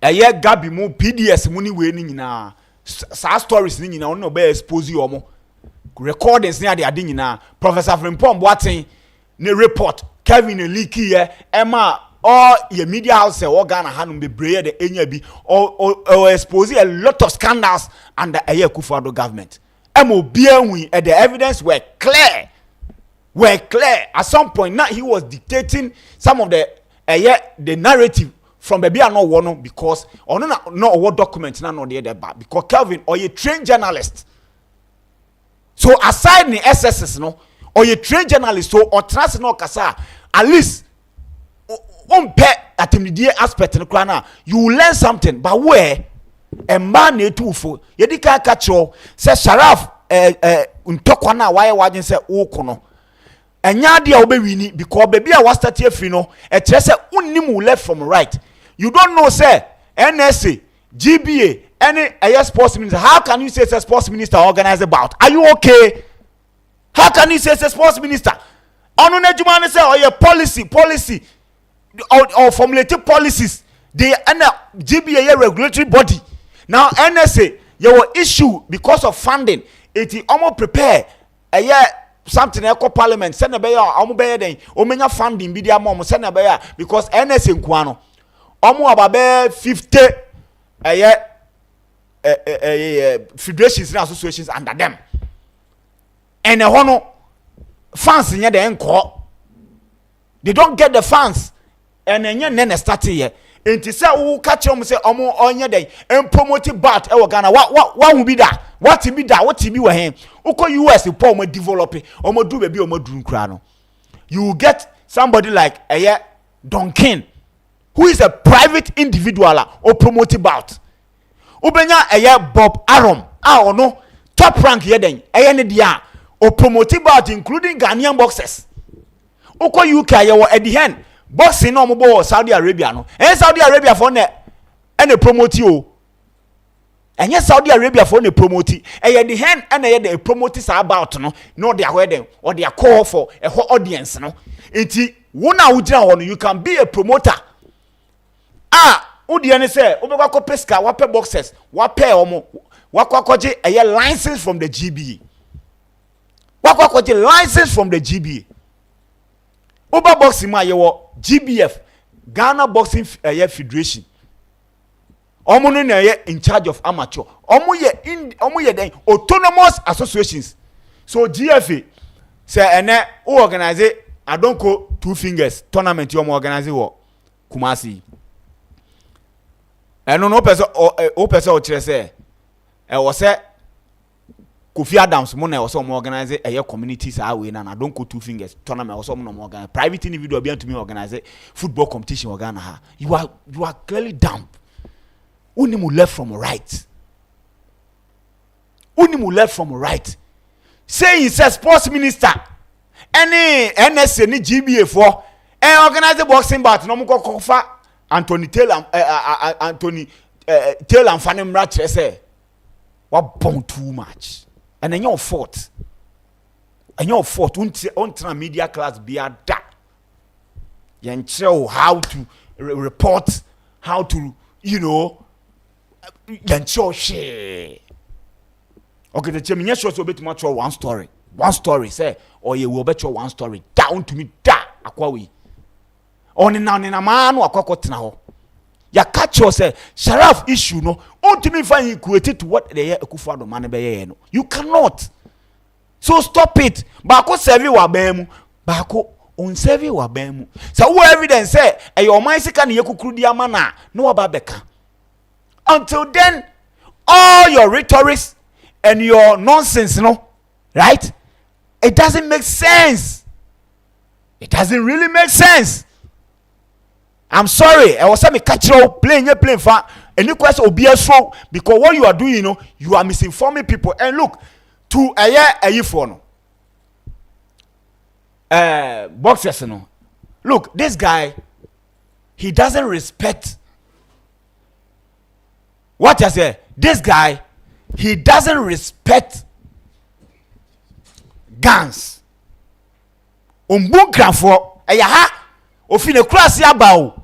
Gabi mu PDS mu ni we ni nyina sa stories ni nyina ono be expose omo recordings ni ade nyina Professor Frimpong Boaten ne report Kevin leaky ema all your media house or Ghana hanum be breye de enya bi or expose a lot of scandals under Akufo-Addo government emo bia wi the evidence were clear at some point now he was dictating some of the narrative from baby no one because or no what document na no there because Kelvin or a trained journalist. So aside the SSS no or a trained journalist so or trans no kasa at least on pet at the aspect no krana you will learn something but where a man ne too for yedika catch say Sharaf untokwa na why wajin say okono enya dia obewini because baby a was start free no e kire say unnim left from right. You don't know, say, NSA, GBA, any sports minister. How can you say it's a sports minister organized about? Are you okay? How can you say it's a sports minister? On Jumane say, or your policy, or formulated policies. They GBA a regulatory body. Now NSA, your issue because of funding. It almost prepare a year something eko parliament. Send a bear, then omenya funding be their mom. Send a bear because NSA nkwano. Omo ababe 50 federations and associations under them. And a fans in the encore. They don't get the fans. And then start here. And to say, who catch them say, on your day, and promote bat, Ghana. What will be that? What will be that? What will be with him? Uko US, the poor, develop it, or do baby, or do crano. You will get somebody like Duncan, who is a private individual or promote bout. Ubenya Bob Arum, no top rank yeden, dia or promote bout including Ghanaian boxers. Uko UK at the end. Boxing no more Saudi Arabia no. And Saudi Arabia for ne and promote you. And yes, Saudi Arabia for ne promote. And the hand and the promoters are about no their wedding or their call for a whole audience no. Iti wona ujina you can be a promoter. Udiane say obekwa peska wape boxers wape omo wakwakoje a license from the GBA. Wakwakoje license from the GBA. Uber boxing ma yewo GBF Ghana Boxing Federation. Omo no na in charge of amateur. Omo ye then autonomous associations. So GFA say ene who organize I don't call 2 fingers tournament you organize wo Kumasi. Eno no person o person o kire say e wo say Kofi Adams mo na also organize a communities away na don't go 2 fingers tournament also mo organize private individual be to me organize football competition Ghana ha. You are clearly dumb. Unimu left from right. Unimu left from right. Say he says sports minister any NSA ni GBA for organize boxing bout no mo kofa Anthony Taylor Taylor and Fanem Ratche say what bomb too much. And then your fault. And your fault on media class be a da. You show how to report, how to, you show share. Okay, the chairman shows a bit much one story. One story, say, or you will bet your one story down to me da aquawi. Only now in a man or cockot now. Ya catch yourself, Sharaf issue no. Ultimately find equated to what they Akufo-Addo man be no. You cannot. So stop it. Bako serve wa bemu. Bako on serve wa bemu. So who evidence say e your mind se kan ye kukuru dia mana no aba beka. Until then, all your rhetorics and your nonsense, right? It doesn't make sense. It doesn't really make sense. I'm sorry. I was saying catch you playing for any question will be a show because what you are doing, you are misinforming people. And look, to a year for boxers, look, this guy, he doesn't respect what I say. This guy, he doesn't respect guns. Umbukran for ayaha ofine krasi abawo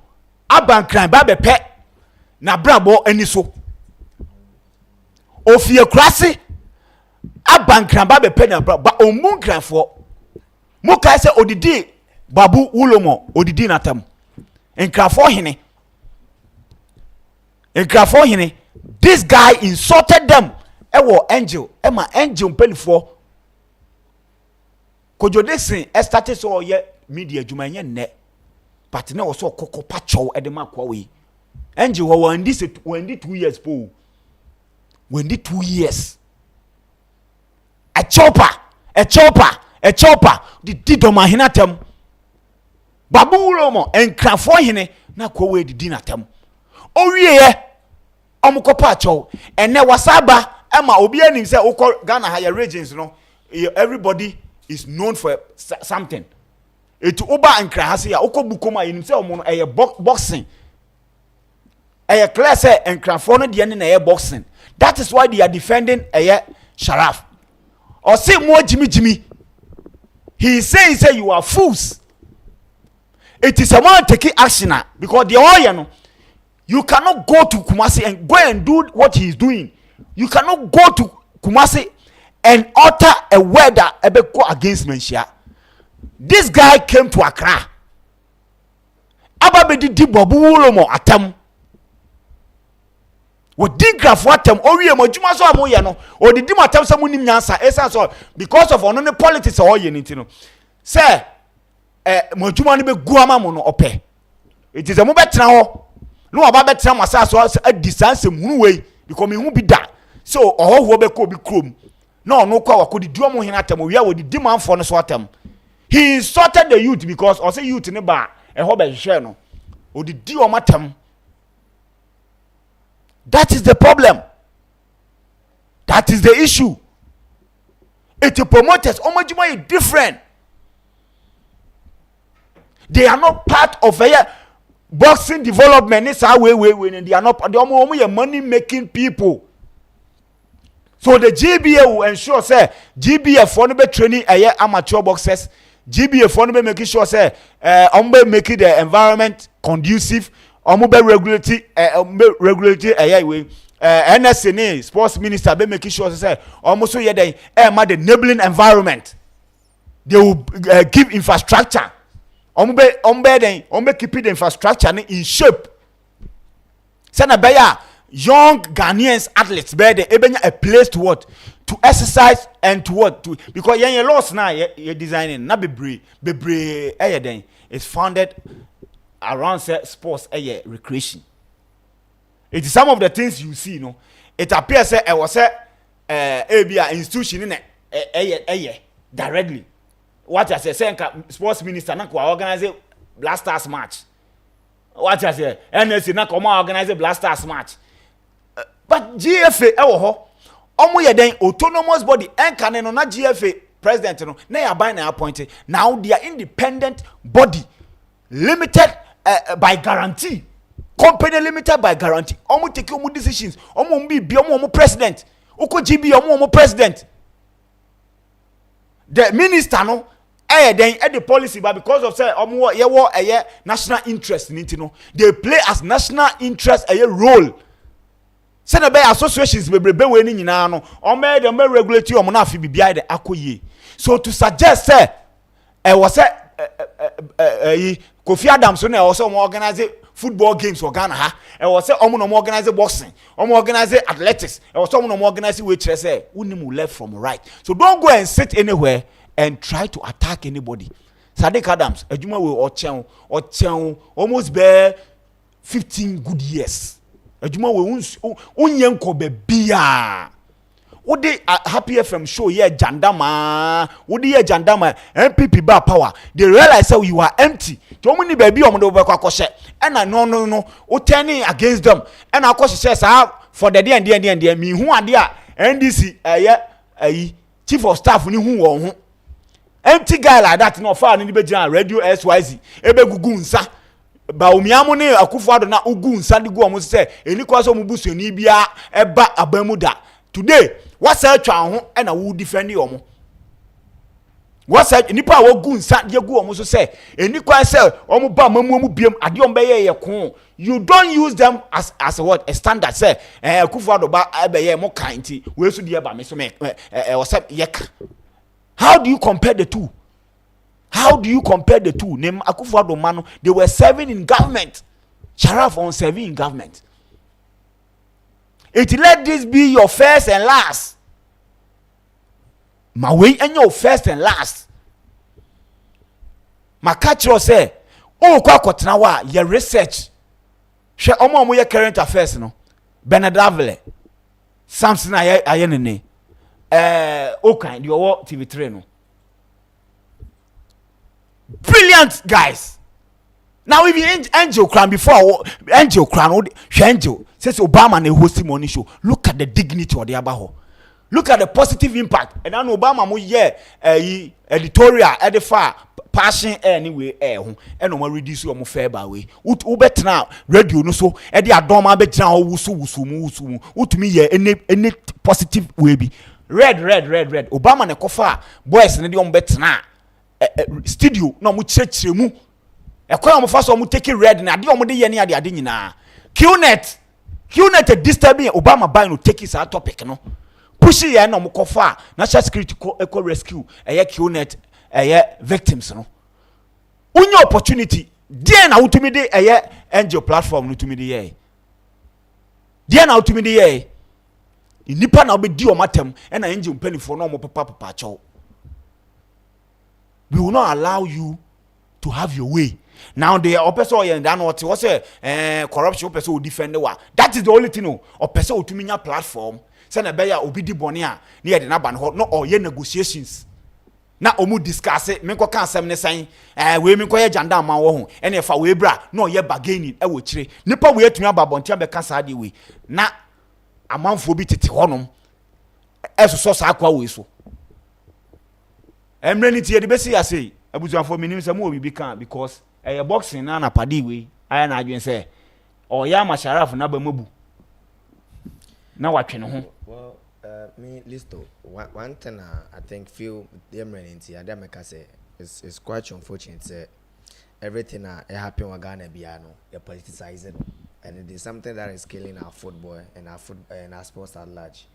abankran ba bepe na brabo aniso ofie krasi abankran ba bepe na brabo ba omunkran for muka se odidi babu ulomo odidi natam enkrafo hene this guy insulted them ewo angel ema angel mpelifo Kojodexin started so ye media jumanye ne but now so koko pacho edema kwa we angel when this 2 years po when the 2 years a chopper the didoma hinatem babu ulomo enkrafo hene na kwa we di natem owie omukopa acho ene wasaba ema obi anim se ukọ Ghana higher regions everybody is known for something. It uba and krahasi ya uko bukoma yinim se omo no boxing. Class and crafono the end in boxing. That is why they are defending Sharaf. Or say more Jimmy. He is saying you are fools. It is a man taking action because the oil you cannot go to Kumasi and go and do what he is doing. You cannot go to Kumasi and utter a word that go against Menshia. This guy came to Accra. Ababedi di bobu ulomo atam. wo digraph watem owie madwuma so amoye no odidi matem se munim nyansa esa so because of ono ne politics o ye nti no say madwuma no be guama mo no ope it is a mo betena ho no oba betena masa so adisanse munu wei because me hu bi da so ohoho be ko bi krom no no kwa wakodi duomo hena atem wi a wodidi manfo no so atem he insulted the youth because or say youth ne ba eho be hwehwe no odidi o matem. That is the problem. That is the issue. It promoters omajuma is different. They are not part of a boxing development. It's our way. They are not. They are money making people. So the GBA will ensure say GBA for be training amateur boxers. GBA for be making sure say making the environment conducive. Be regulatory NSNA sports minister be making sure say almost so the enabling environment. They will give infrastructure. Be keeping the infrastructure in shape. Send a young Ghanaians athletes be a place to what to exercise and to what to because you lost now you designing na bebre it's founded around sports recreation. It is some of the things you see, it appears I was a institution in directly. What I say sports minister na organize Blasters match. What I say NSC na organize Blasters match. But GFA omo ye den autonomous body enka no na GFA president no na ya ban na appointed. Now they are independent body limited by guarantee. Company limited by guarantee. Omo take omo decisions. Omo bi omo president. Uko GB omo president. The minister no then the policy but because of say omo ye national interest in it no. They play as national interest a role. Say na be associations bebrebe we ni nyina no. Omo dey regulate omo na afi bibia de akoye. So to suggest say was say Kofi Adams so na also organize football games for Ghana ha e was say omo no organize boxing omo organize athletics e was omo no organize weight say unimu left from right. So don't go and sit anywhere and try to attack anybody. Sadiq Adams adwuma we ochen almost be 15 good years adwuma we unyen ko be bia wo dey Happy FM show here jandama wo dey jandama MPP ba power they realize say you are empty to omo ni ba bi omo do be kwakoshe and no o turning against them and akoshe say for the day me hu ade a NDC chief of staff ni hu wo ho empty guy like that no fa ni be gina radio SYZ ebe gugu nsa ba omiamu ni Akufo-Addo na ugu nsa de gu omo say eni kwaso omo busuani bia eba abamu da today what say twa ho na wo defend omo what say nipa wo gu nsa de gu omo so say eni kwa say omo ba mamu mu biem ade omo be ye ko you don't use them as a what a standard say Akufo-Addo ba be ye mo kan ti we so de ba me so me yek. How do you compare the two? How do you compare the two? Name Akufo-Addo mano they were serving in government. Sharaf on serving in government. It let this be your first and last. My way and your first and last. My catcher say, oh, kwakotna wa your research. She omo your current affairs no. Benadavle. Samson ayenene. Okay, you are TV3 no. Brilliant guys. Now if you Angel Crown before Angel Crown Angel says Obama na host morning show. Look at the dignity of the abaho. Look at the positive impact. And then Obama mo editorial edify passion anyway and no reduce your fair by way. Ubet now radio no so e de adoma be tran wusu utumi ye any positive way be. Red. Obama na kofa boys na de bet na studio no mu chechire mu. Ekwa mo fa so mo take red na de omo de ye ne ade nyina. QNet disturbing Obama buy no take this topic no. Push ye na mo kofa national security eco rescue QNet victims no. Unyo opportunity dey na utumi de Angel platform no utumi de ye. Dia na utumi de ye. Nipa na obedi o matem e na engine penifo no mo papa chow. We will not allow you to have your way. Now the person or dan what was corruption person will defend the war. That is the only thing. Or person utumi nya platform. Say na be ya obi di bone a na ye de na ban ho no or ye negotiations. Na omu discuss it, menko kan asem ne san we menko ye janda ma wo ho ene fa we bra na ye bargaining e wo kire nipa we atumi ababontia be kasa de we na amanfo bi tete honom eso sa akwa we so emre ni tie de be see asei abuzuanfo minim se mo obi bi kan because boxing na padi we aya na adwen se o ya ma Sharaf na ba mabu na watwe ne ho. Well, me listo. One thing I think feel them running to Adameka say it's quite unfortunate. Say everything that happen with Ghana Biano, they politicize it, and it is something that is killing our football and our sports at large.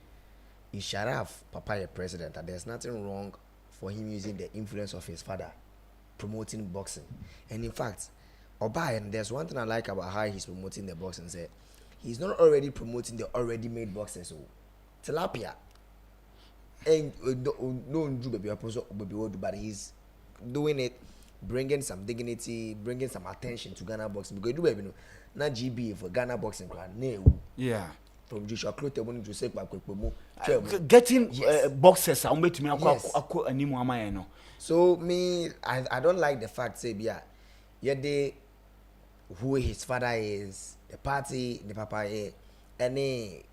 Is Sharaf Papa a president? And there's nothing wrong for him using the influence of his father promoting boxing. And in fact, Oba, and there's one thing I like about how he's promoting the boxing. Say he's not already promoting the already made boxing. So tilapia and don't do baby but he's doing it, bringing some dignity, bringing some attention to Ghana boxing because do baby no na GB for Ghana boxing yeah from Joshua Clote when you say getting boxers am betumi akọ animu amaye no. So me I don't like the fact say bia ye who his father is, the party the papa any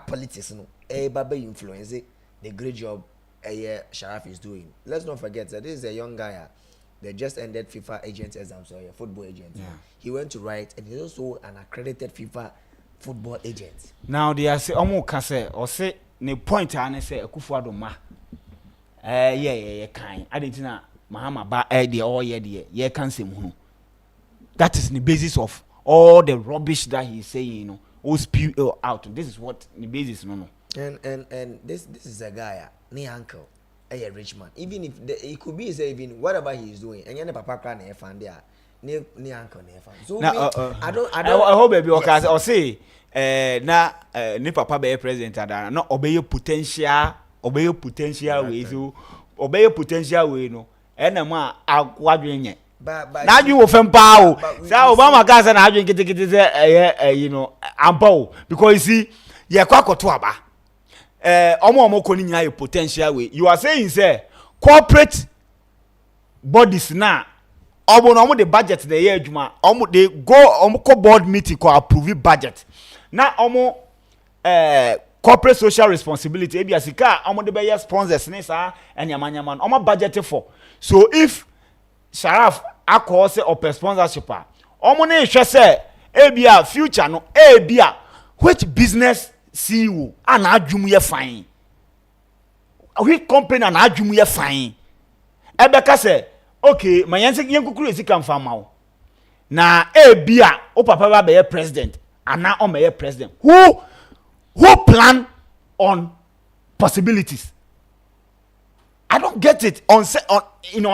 politics no baba influence the great job Sharaf is doing. Let's not forget that this is a young guy they just ended FIFA agent exam, so a football agent. Yeah. He went to write and he's also an accredited FIFA football agent. Now they are say omo ka say or say ne point an say Akufo-Addo ma yeah kan adentina Mahama ba dey all ye kan sem hu. That is the basis of all the rubbish that he is saying, you know. All spew out. This is what the basis no. And this is a guy, ne uncle, a rich man. Even if it could be say even whatever he is doing, and your papa can fan there, ne uncle ne fan. So now, I don't. I hope baby okay or say na ne papa be president ada no obey potential way so obey potential way no. Ena ma agwadwenye. Na adwin wo fem pa o. Say Obama ka say na adwin kitikiti say you know ampa because you see ye kwakoto aba. Omo ko ni nyina your potential way. You are saying say corporate bodies na omo no the budget the year adwuma omo they go board meeting ko approve budget. Na omo corporate social responsibility e bia sika omo de be sponsors ni sa anyamanyama omo budget for. So if Sharaf akọ say open sponsorship omo na ehwe say ebia future no ebia which business CEO and adwum ye fine which company and adwum ye fine ebeka say okay my yankukuru esika mfa ma wo na ebia o papa ba be president and na o me president who plan on possibilities. I don't get it on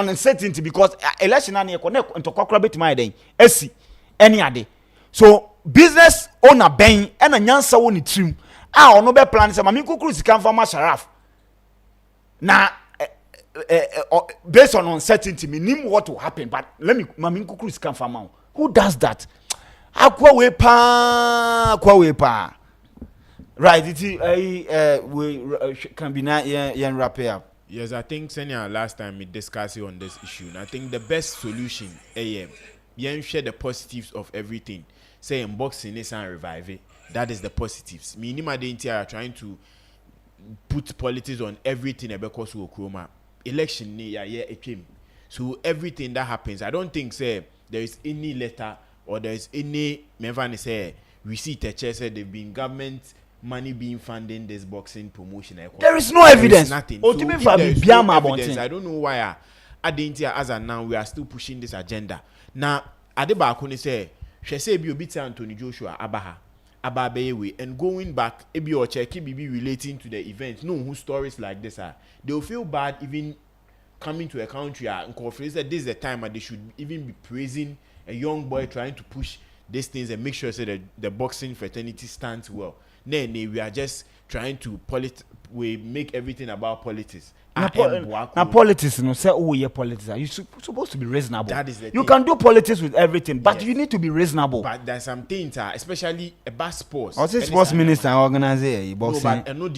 uncertainty because election and to kokra bit my den esi any ade. So business owner ben and a nyansa woni trim ono be plan say mami kukuru sika mfa ma Sharaf na based on uncertainty meaning what will happen but let me mami kukuru sika mfa ma who does that akwa we pa right it we can be na yen wrap it up. Yes, I think Senior last time we discussed on this issue. And I think the best solution, share the positives of everything. Say unboxing this and revive it. That is the positives. Minima Dainty are trying to put politics on everything because of Chroma. Election it came. So everything that happens, I don't think there is any letter or there is any receipt that said they've been government money being funding this boxing promotion. There is no evidence. Nothing. So I don't know why as of now we are still pushing this agenda. Now, Adeba say, she say be obita Anthony Joshua Ababewe and going back, ebi or check be relating to the event. No, who stories like this are. They'll feel bad even coming to a country and conference that this is the time and they should even be praising a young boy trying to push these things and make sure that the boxing fraternity stands well. Then we are just trying to we make everything about politics. Now politics, no say oh yeah politics. You supposed to be reasonable. That is the you thing. can do politics with everything, but you need to be reasonable. But there's some things, especially about sports. I say sports minister organize boxing. No, but I know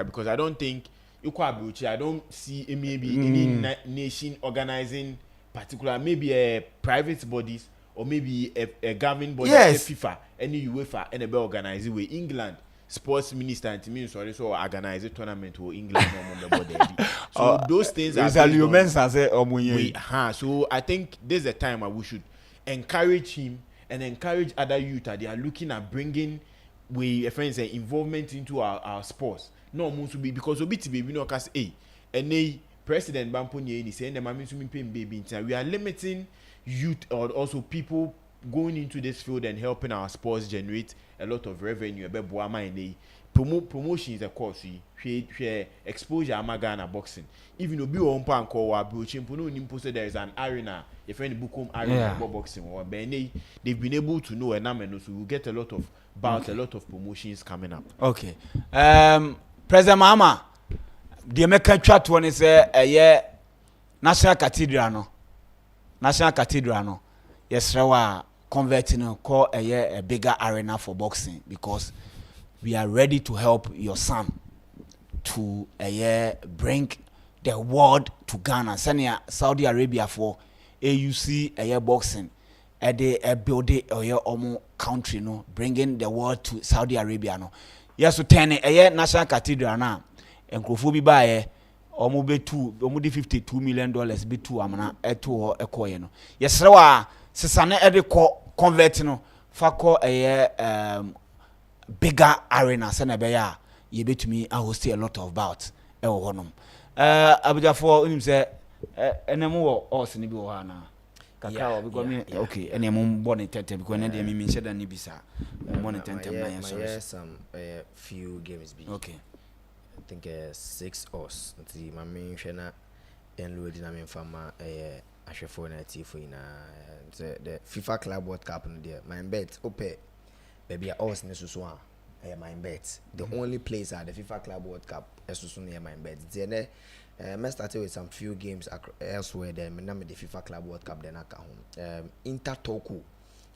because I don't think I don't see maybe any nation organizing particular, maybe a private bodies or maybe a governing body, FIFA, any UEFA, and a organize it with England. Sports minister and team so organize a tournament with England so those things are so I think there's a time where we should encourage him and encourage other youth that they are looking at bringing friends involvement into our sports. No to be because baby no cause and President Bamponi is saying baby we are limiting youth or also people going into this field and helping our sports generate a lot of revenue. Promotion is a course. Exposure Amagana boxing. Even though you on pan call there is an arena, a friend book arena boxing or they've been able to know and so we'll get a lot of bouts, a lot of promotions coming up. Okay. President Mama, the American chat one is a National Cathedral. Yes, Rawa converting call a bigger arena for boxing because we are ready to help your son to bring the world to Ghana. Send Saudi Arabia for AUC boxing. They build a country no, bringing the world to Saudi Arabia no. Yes, so 10 National Cathedral now. And Krofobi buy almost $52 million be two amana to a coin. Yes, Rawa Sisane convert no fa call a bigger arena senebeya ye bet me I host a lot of bouts e wo honum abuja for unim say enemu wo os ni bi wo ha na kakao because me okay enemu born tete because na dey me sheda ni bisa born tete na yes some few games be okay I think 6 us nti ma me hwe na enload na me fama ahwefo na tifo ina the FIFA Club World Cup no there MYBET ope baby us ne susu a MYBET the only place at the FIFA Club World Cup susu near MYBET there me started with some few games elsewhere then me na me the FIFA Club World Cup then aka home Inter Toku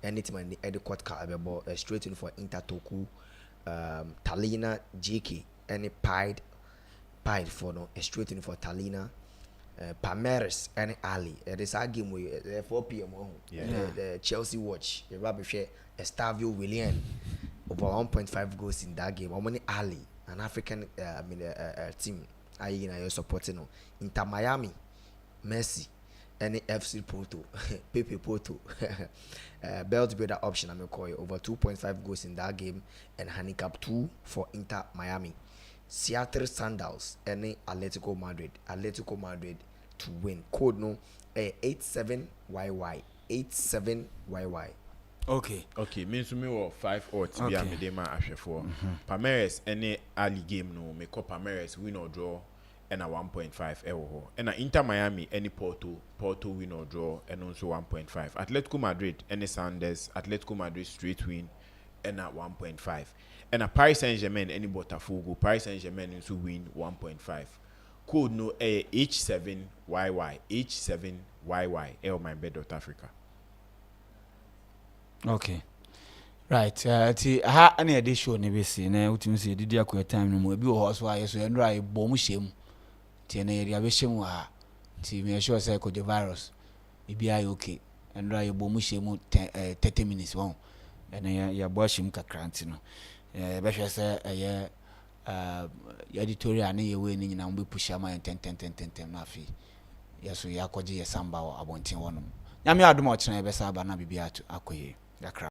anytime in the court card straight in for Inter Toku Talina JK any pied for no straight in for Talina Palmeiras and Ali. This game we 4 p.m. The Chelsea watch. The rubber share Estavio Willian over 1.5 goals in that game. How many Ali, an African team, I supporting Inter Miami, Messi, any FC Porto, Pepe Porto, belt builder option. I'm call you over 2.5 goals in that game and handicap 2 for Inter Miami. Seattle Sandals any Atletico Madrid to win code no 87YY 87YY okay means me or 5 odds be am dey ma ahwefo Palmeiras any early game no me call Palmeiras win or draw and a 1.5 and Inter Miami any Porto win or draw and also 1.5 Atletico Madrid any Sanders Atletico Madrid straight win and at 1.5 and a Paris Saint-Germain any Botafogo Paris Saint-Germain also win 1.5 code no H7YY MYBET.AFRICA. Okay right ti ha any edition ne be see na utimi see didi akwa time no mo bi wo so aye so endra e bom hyem ti na area be hyem ha ti me sure say ko the virus e bi aye okay endra e bom hyem 30 minutes won and ya bo hyem kakranti no be hwe say editorial na ye we ni nyina mo be push am 10 na afi yeso ya kwaje ye samba abonten wonum nyame adom o kire be sa aba na bibia akoye yakra